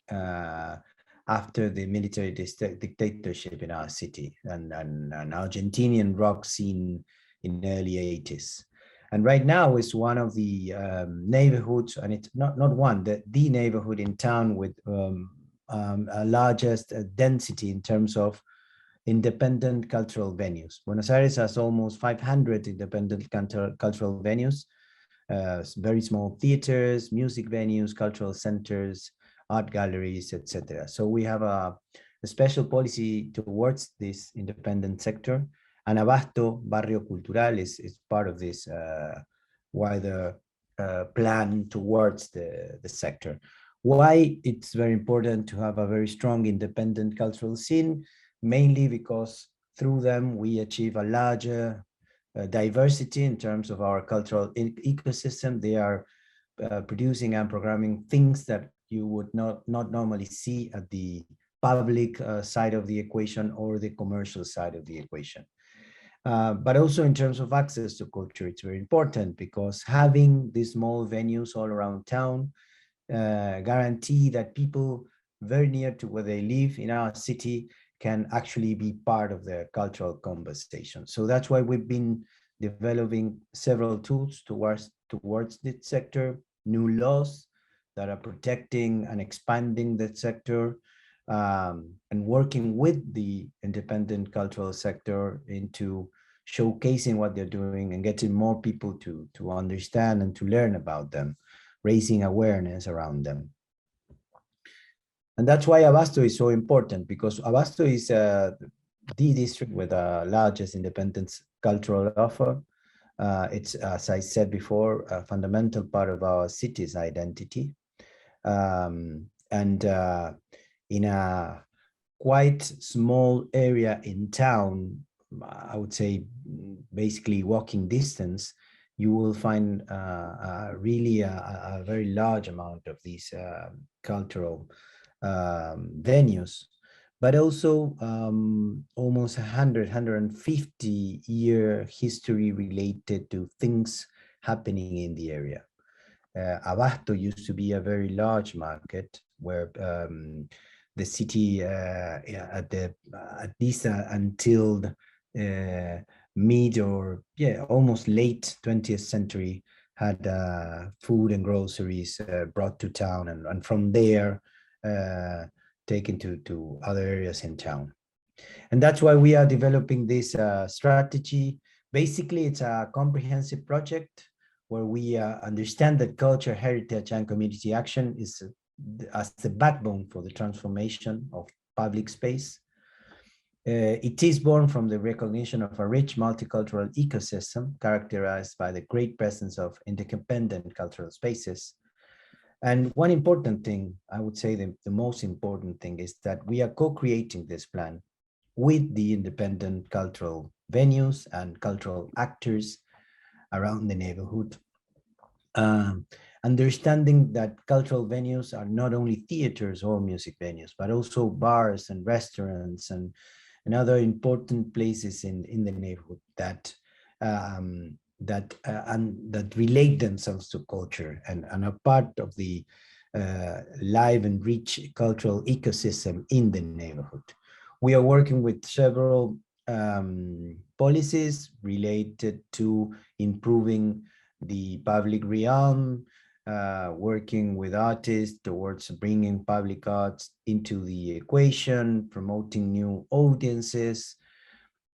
after the military dictatorship in our city, and an Argentinian rock scene in the early 80s. And right now it's one of the neighborhoods, and it's not one, the neighborhood in town with largest density in terms of independent cultural venues. Buenos Aires has almost 500 independent cultural venues, very small theaters, music venues, cultural centers, art galleries, etc. So we have a special policy towards this independent sector, and Abasto Barrio Cultural is part of this wider plan towards the sector. Why it's very important to have a very strong independent cultural scene? Mainly because through them we achieve a larger diversity in terms of our cultural ecosystem. They are producing and programming things that you would not normally see at the public side of the equation or the commercial side of the equation. But also in terms of access to culture, it's very important, because having these small venues all around town guarantee that people very near to where they live in our city can actually be part of the cultural conversation. So that's why we've been developing several tools towards this sector, new laws that are protecting and expanding that sector, and working with the independent cultural sector into showcasing what they're doing and getting more people to understand and to learn about them, raising awareness around them. And that's why Abasto is so important, because Abasto is the district with the largest independent cultural offer. It's, as I said before, a fundamental part of our city's identity. And in a quite small area in town, I would say basically walking distance, you will find really a very large amount of these cultural venues, but also almost 150-year history related to things happening in the area. Abasto used to be a very large market where the city at least until mid or almost late 20th century had food and groceries brought to town, and from there taken to other areas in town. And that's why we are developing this strategy. Basically, it's a comprehensive project where we understand that culture, heritage, and community action is as the backbone for the transformation of public space. It is born from the recognition of a rich multicultural ecosystem characterized by the great presence of independent cultural spaces. And one important thing, I would say the most important thing, is that we are co-creating this plan with the independent cultural venues and cultural actors around the neighborhood. Understanding that cultural venues are not only theaters or music venues, but also bars and restaurants and other important places in the neighborhood that relate themselves to culture and are part of the live and rich cultural ecosystem in the neighborhood. We are working with several policies related to improving the public realm, working with artists towards bringing public arts into the equation, promoting new audiences.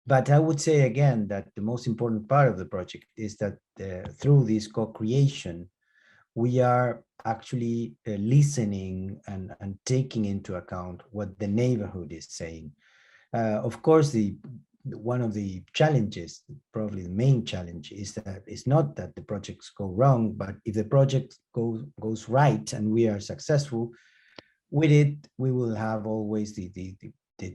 But I would say again that the most important part of the project is that through this co-creation, we are actually listening and taking into account what the neighborhood is saying. Of course, one of the challenges, probably the main challenge, is that it's not that the projects go wrong, but if the project goes right and we are successful with it, we will have always the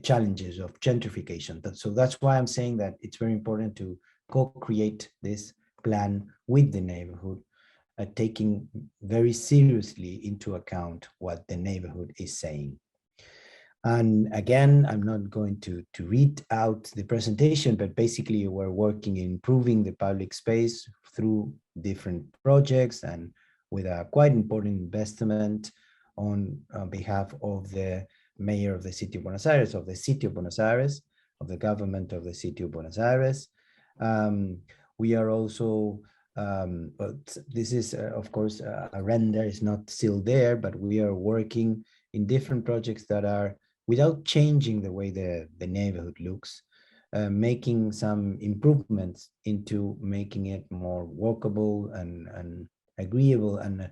challenges of gentrification. So that's why I'm saying that it's very important to co-create this plan with the neighborhood, taking very seriously into account what the neighborhood is saying. And again, I'm not going to read out the presentation, but basically we're working in improving the public space through different projects and with a quite important investment on behalf of the mayor of the city of Buenos Aires, of the city of Buenos Aires, of the government of the city of Buenos Aires. We are also, but this is of course a render is not still there, but we are working in different projects that are without changing the way the neighborhood looks, making some improvements into making it more walkable and agreeable and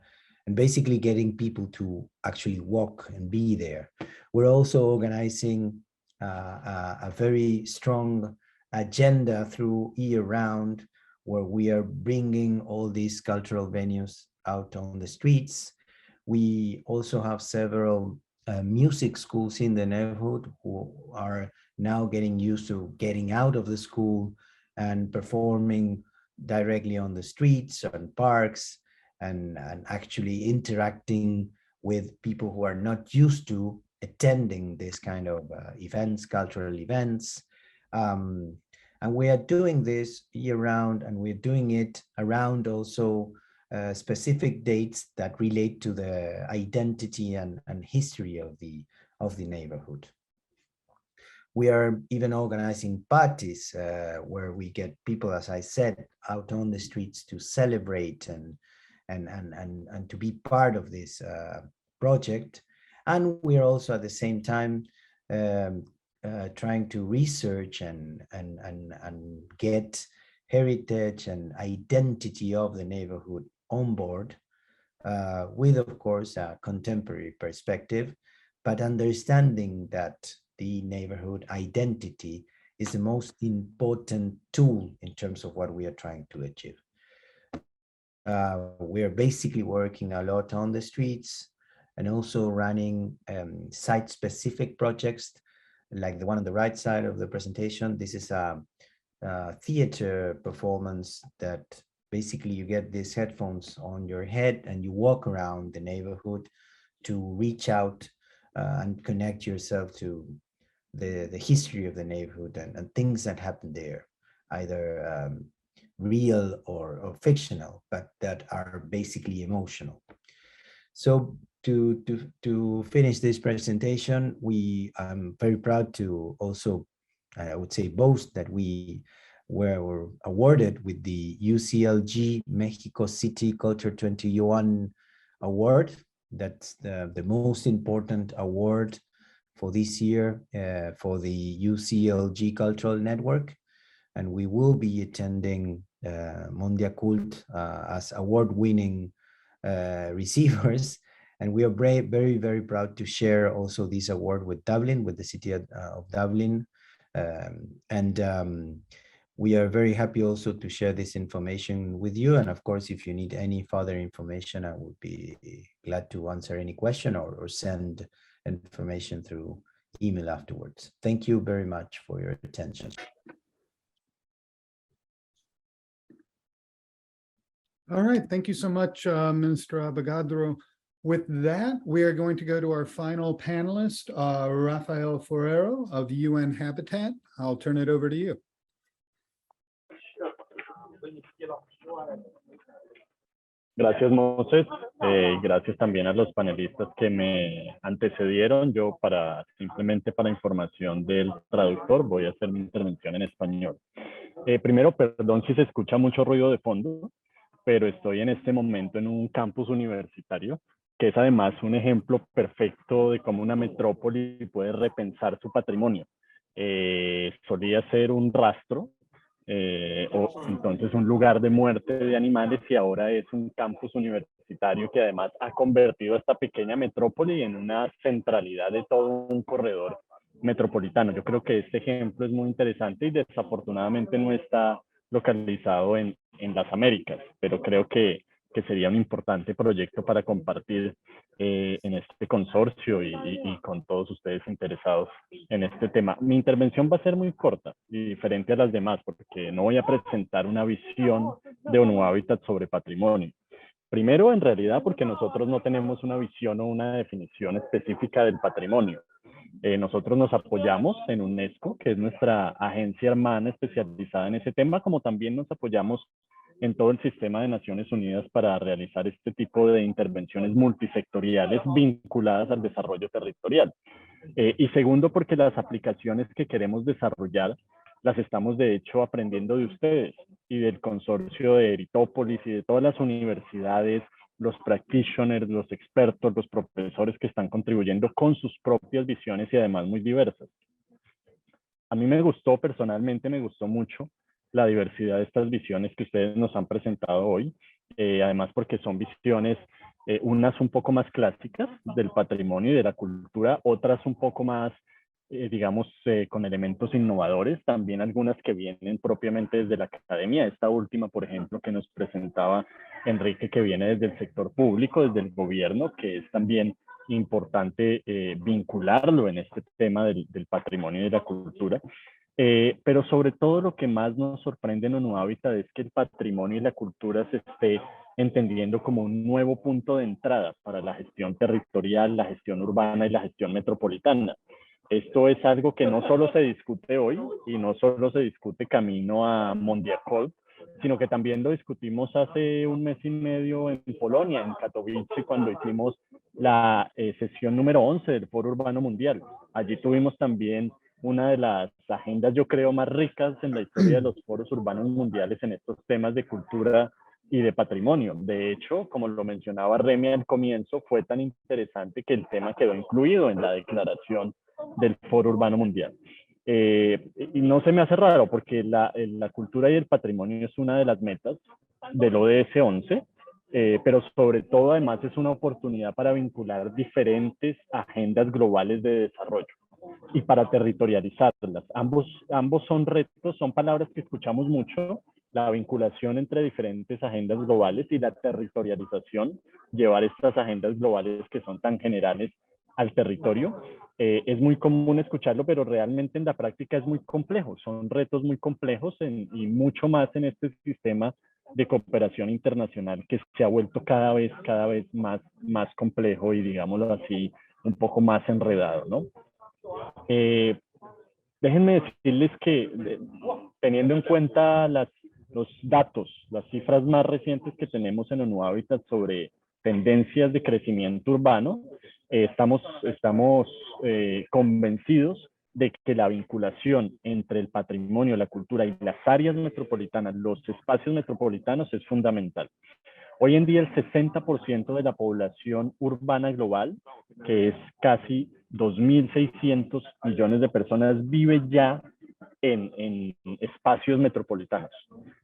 basically getting people to actually walk and be there. We're also organizing a very strong agenda through year-round, where we are bringing all these cultural venues out on the streets. We also have several music schools in the neighborhood who are now getting used to getting out of the school and performing directly on the streets and parks and actually interacting with people who are not used to attending this kind of events, cultural events. And we are doing this year round, and we're doing it around also specific dates that relate to the identity and history of the neighborhood. We are even organizing parties where we get people, as I said, out on the streets to celebrate and to be part of this project. And we are also at the same time trying to research and get heritage and identity of the neighborhood on board with, of course, a contemporary perspective, but understanding that the neighborhood identity is the most important tool in terms of what we are trying to achieve. We are basically working a lot on the streets and also running site-specific projects like the one on the right side of the presentation. This is a theater performance that basically you get these headphones on your head and you walk around the neighborhood to reach out and connect yourself to the history of the neighborhood and things that happen there, either real or fictional, but that are basically emotional. So to finish this presentation, I'm very proud to also, I would say, boast that we were awarded with the UCLG Mexico City Culture 21 Award. That's the most important award for this year for the UCLG Cultural Network. And we will be attending Mondia Cult as award-winning receivers. And we are very, very proud to share also this award with Dublin, with the city of Dublin. We are very happy also to share this information with you. And of course, if you need any further information, I would be glad to answer any question or send information through email afterwards. Thank you very much for your attention. All right, thank you so much, Minister Avogadro. With that, we are going to go to our final panelist, Rafael Forero of UN Habitat. I'll turn it over to you. Gracias, Moses. Gracias también a los panelistas que me antecedieron. Yo simplemente para información del traductor voy a hacer mi intervención en español. Primero, perdón si se escucha mucho ruido de fondo, pero estoy en este momento en un campus universitario, que es además un ejemplo perfecto de cómo una metrópoli puede repensar su patrimonio. Solía ser un rastro, o entonces un lugar de muerte de animales, y ahora es un campus universitario que además ha convertido a esta pequeña metrópoli en una centralidad de todo un corredor metropolitano. Yo creo que este ejemplo es muy interesante y desafortunadamente no está localizado en las Américas, pero creo que sería un importante proyecto para compartir en este consorcio y con todos ustedes interesados en este tema. Mi intervención va a ser muy corta y diferente a las demás, porque no voy a presentar una visión de ONU Habitat sobre patrimonio. Primero, en realidad, porque nosotros no tenemos una visión o una definición específica del patrimonio. Nosotros nos apoyamos en UNESCO, que es nuestra agencia hermana especializada en ese tema, como también nos apoyamos en todo el sistema de Naciones Unidas para realizar este tipo de intervenciones multisectoriales vinculadas al desarrollo territorial. Y segundo, porque las aplicaciones que queremos desarrollar las estamos de hecho aprendiendo de ustedes y del consorcio de Heritopolis y de todas las universidades, los practitioners, los expertos, los profesores que están contribuyendo con sus propias visiones y además muy diversas. A mí personalmente me gustó mucho la diversidad de estas visiones que ustedes nos han presentado hoy, además porque son visiones, unas un poco más clásicas del patrimonio y de la cultura, otras un poco más, digamos, con elementos innovadores, también algunas que vienen propiamente desde la academia, esta última, por ejemplo, que nos presentaba Enrique, que viene desde el sector público, desde el gobierno, que es también importante vincularlo en este tema del patrimonio y de la cultura. Pero sobre todo lo que más nos sorprende en ONU Habitat es que el patrimonio y la cultura se esté entendiendo como un nuevo punto de entrada para la gestión territorial, la gestión urbana y la gestión metropolitana. Esto es algo que no solo se discute hoy y no solo se discute camino a Mondia Cult, sino que también lo discutimos hace un mes y medio en Polonia, en Katowice, cuando hicimos la sesión número 11 del Foro Urbano Mundial. Allí tuvimos también una de las agendas, yo creo, más ricas en la historia de los foros urbanos mundiales en estos temas de cultura y de patrimonio. De hecho, como lo mencionaba Remy al comienzo, fue tan interesante que el tema quedó incluido en la declaración del Foro Urbano Mundial. Y no se me hace raro porque la cultura y el patrimonio es una de las metas del ODS 11, pero sobre todo además es una oportunidad para vincular diferentes agendas globales de desarrollo y para territorializarlas. Ambos son retos, son palabras que escuchamos mucho, la vinculación entre diferentes agendas globales y la territorialización, llevar estas agendas globales que son tan generales al territorio. Es muy común escucharlo, pero realmente en la práctica es muy complejo. Son retos muy complejos y mucho más en este sistema de cooperación internacional que se ha vuelto cada vez más complejo y, digámoslo así, un poco más enredado, ¿no? Déjenme decirles que teniendo en cuenta los datos, las cifras más recientes que tenemos en ONU Habitat sobre tendencias de crecimiento urbano, estamos convencidos de que la vinculación entre el patrimonio, la cultura y las áreas metropolitanas, los espacios metropolitanos, es fundamental. Hoy en día el 60% de la población urbana global, que es casi 2.600 millones de personas, vive ya en espacios metropolitanos.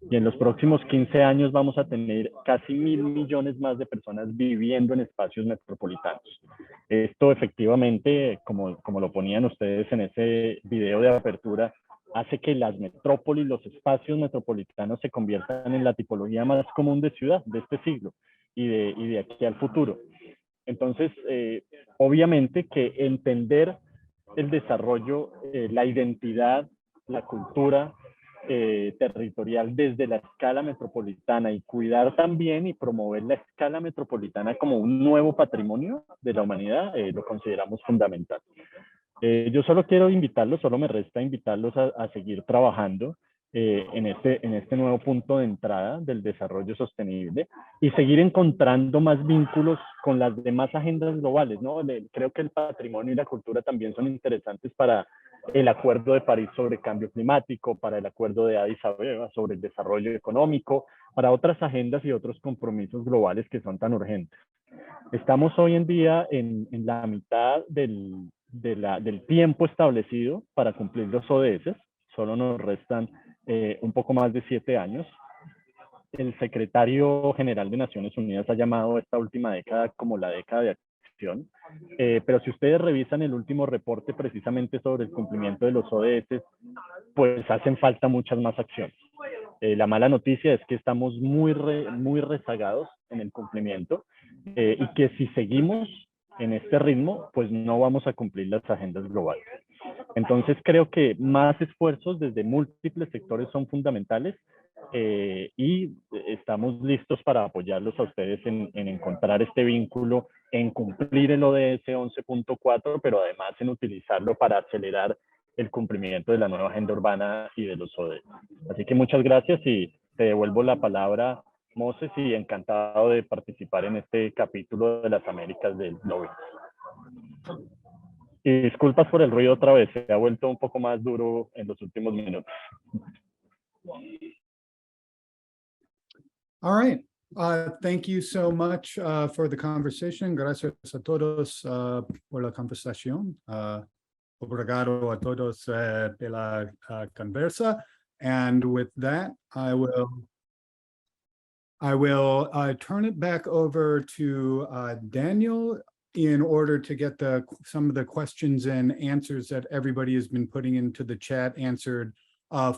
Y en los próximos 15 años vamos a tener casi 1.000 millones más de personas viviendo en espacios metropolitanos. Esto efectivamente, como lo ponían ustedes en ese video de apertura, hace que las metrópolis, los espacios metropolitanos se conviertan en la tipología más común de ciudad de este siglo y de aquí al futuro. Entonces, obviamente que entender el desarrollo, la identidad, la cultura territorial desde la escala metropolitana y cuidar también y promover la escala metropolitana como un nuevo patrimonio de la humanidad, lo consideramos fundamental. Yo solo quiero invitarlos, solo me resta invitarlos a seguir trabajando en este nuevo punto de entrada del desarrollo sostenible y seguir encontrando más vínculos con las demás agendas globales, ¿no? Creo que el patrimonio y la cultura también son interesantes para el Acuerdo de París sobre cambio climático, para el Acuerdo de Addis Abeba sobre el desarrollo económico, para otras agendas y otros compromisos globales que son tan urgentes. Estamos hoy en día en la mitad del tiempo establecido para cumplir los ODS. Solo nos restan un poco más de 7 años. El secretario general de Naciones Unidas ha llamado esta última década como la década de acción. Pero si ustedes revisan el último reporte precisamente sobre el cumplimiento de los ODS, pues hacen falta muchas más acciones. La mala noticia es que estamos muy rezagados en el cumplimiento y que si seguimos en este ritmo, pues no vamos a cumplir las agendas globales. Entonces creo que más esfuerzos desde múltiples sectores son fundamentales y estamos listos para apoyarlos a ustedes en encontrar este vínculo, en cumplir el ODS 11.4, pero además en utilizarlo para acelerar el cumplimiento de la nueva agenda urbana y de los ODS. Así que muchas gracias y te devuelvo la palabra, Moses, y encantado de participar en este capítulo de las Américas del Globinar. Y disculpas por el ruido otra vez, se ha vuelto un poco más duro en los últimos minutos. All right. Thank you so much for the conversation. Gracias a todos por la conversación. Obrigado a todos de la conversa. And with that, I will turn it back over to Daniel in order to get some of the questions and answers that everybody has been putting into the chat answered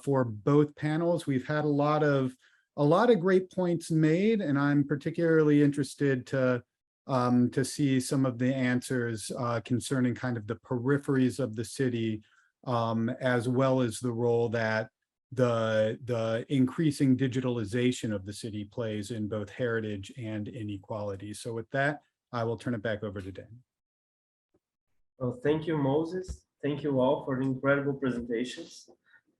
for both panels. We've had a lot of great points made, and I'm particularly interested to see some of the answers concerning kind of the peripheries of the city, as well as the role that the increasing digitalization of the city plays in both heritage and inequality. So with that, I will turn it back over to Dan. Well, thank you, Moses. Thank you all for the incredible presentations.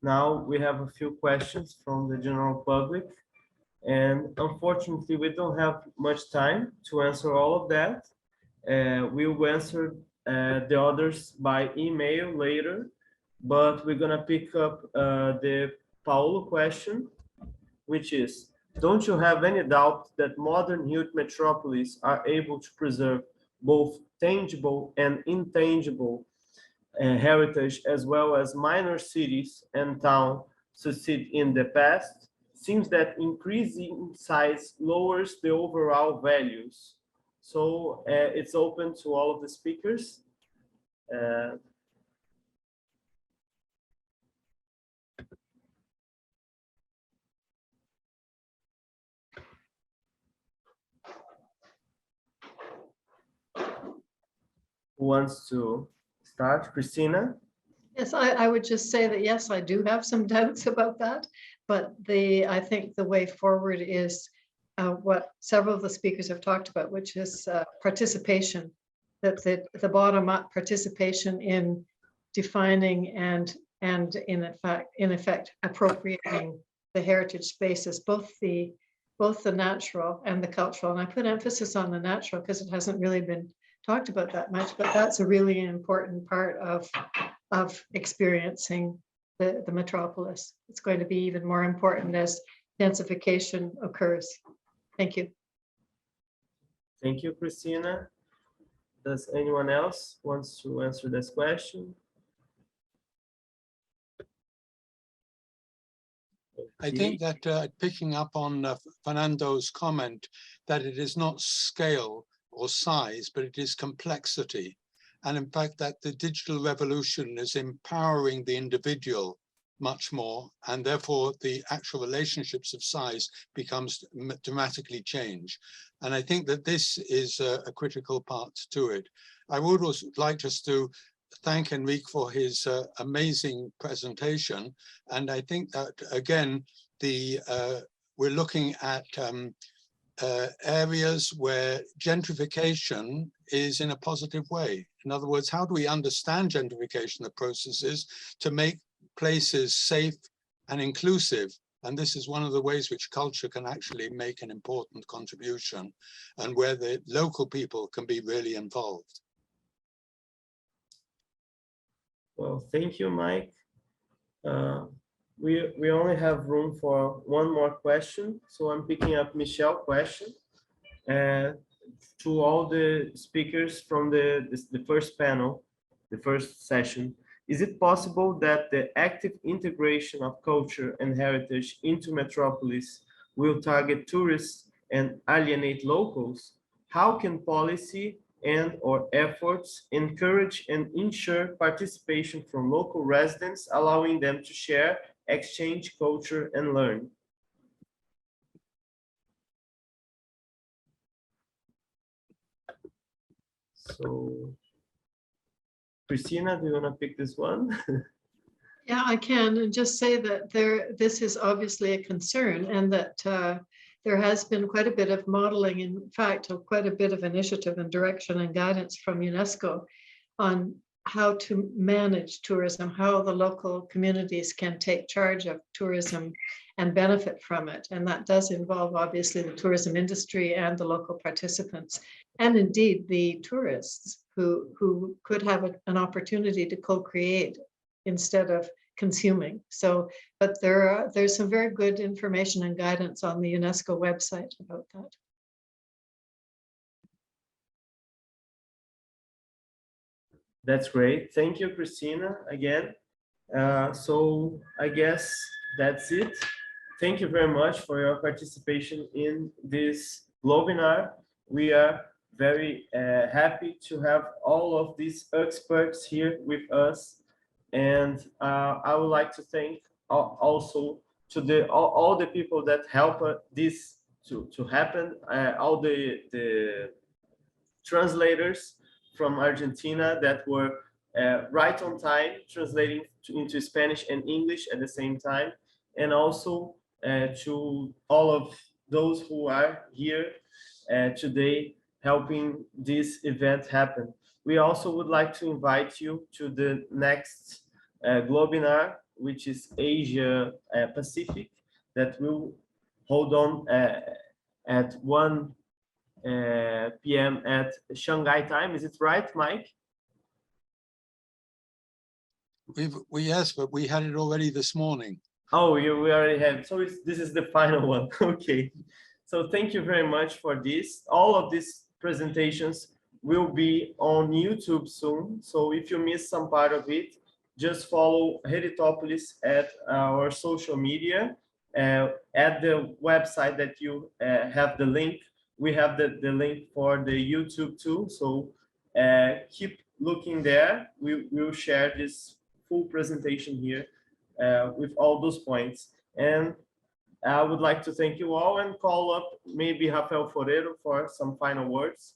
Now we have a few questions from the general public. And unfortunately, we don't have much time to answer all of that. We will answer the others by email later, but we're gonna pick up the Paulo question, which is, don't you have any doubt that modern youth metropolises are able to preserve both tangible and intangible heritage, as well as minor cities and towns succeed in the past? Seems that increasing size lowers the overall values. So it's open to all of the speakers. who wants to start? Christina? Yes, I would just say that, yes, I do have some doubts about that, but I think the way forward is what several of the speakers have talked about, which is participation, that the bottom-up participation in defining and in effect appropriating the heritage spaces, both the natural and the cultural. And I put emphasis on the natural because it hasn't really been talked about that much, but that's a really important part of experiencing the metropolis. It's going to be even more important as densification occurs. Thank you. Thank you, Christina. Does anyone else wants to answer this question? I think that picking up on Fernando's comment that it is not scale or size, but it is complexity. And in fact, that the digital revolution is empowering the individual much more, and therefore the actual relationships of size becomes dramatically changed. And I think that this is a critical part to it. I would also like just to thank Enrique for his amazing presentation. And I think that, again, we're looking at areas where gentrification is in a positive way. In other words, how do we understand gentrification, the processes, to make places safe and inclusive? And this is one of the ways which culture can actually make an important contribution, and where the local people can be really involved. Well, thank you, Mike. We only have room for one more question, so I'm picking up Michelle's question to all the speakers from the first panel, the first session. Is it possible that the active integration of culture and heritage into metropolis will target tourists and alienate locals? How can policy and/or efforts encourage and ensure participation from local residents, allowing them to share, exchange culture, and learn? So, Christina, do you want to pick this one? Yeah, I can, and just say that this is obviously a concern, and that there has been quite a bit of modeling, in fact, quite a bit of initiative and direction and guidance from UNESCO on how to manage tourism, how the local communities can take charge of tourism and benefit from it. And that does involve, obviously, the tourism industry and the local participants, and indeed the tourists who could have an opportunity to co-create instead of consuming. So, but there's some very good information and guidance on the UNESCO website about that. That's great. Thank you, Christina, again. So I guess that's it. Thank you very much for your participation in this Globinar. We are very happy to have all of these experts here with us. And I would like to thank also to all the people that help this to happen, all the translators from Argentina that were right on time, translating into Spanish and English at the same time, and also to all of those who are here today helping this event happen. We also would like to invite you to the next Globinar, which is Asia Pacific, that will hold on at 1 p.m. at Shanghai time. Is it right, Mike? Yes, but we had it already this morning. Oh, we already have. So this is the final one. Okay. So thank you very much for this. All of these presentations will be on YouTube soon. So if you miss some part of it, just follow Heritopolis at our social media, at the website that you have the link. We have the link for the YouTube too. So keep looking there. We will share this full presentation here with all those points. And I would like to thank you all and call up maybe Rafael Forero for some final words.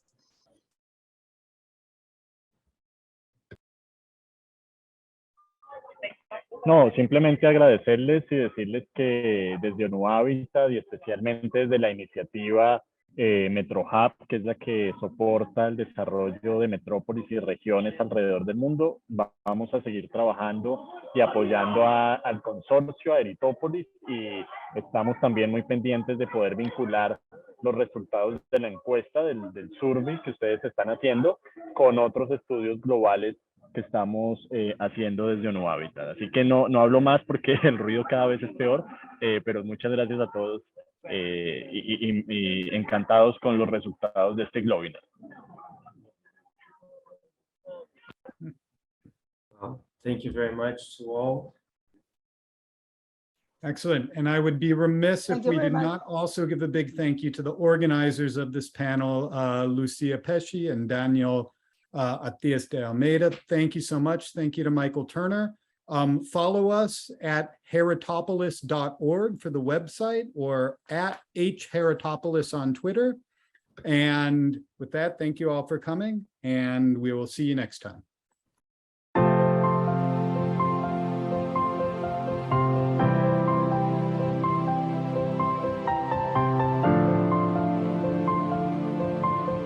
No, simplemente agradecerles y decirles que desde ONU Habitat y especialmente desde la iniciativa MetroHub, que es la que soporta el desarrollo de metrópolis y regiones alrededor del mundo, vamos a seguir trabajando y apoyando al consorcio, a Heritopolis, y estamos también muy pendientes de poder vincular los resultados de la encuesta del survey que ustedes están haciendo con otros estudios globales que estamos haciendo desde ONU Habitat. Así que no hablo más porque el ruido cada vez es peor, pero muchas gracias a todos y encantados con los resultados de este Globinar. Thank you very much to all. Excellent. And I would be remiss if Thank you we very did much. not also give a big thank you to the organizers of this panel, Lucia Pesci and Daniel Atias de Almeida. Thank you so much. Thank you to Michael Turner. Follow us at heritopolis.org for the website, or at heritopolis on Twitter. And with that, thank you all for coming, and we will see you next time.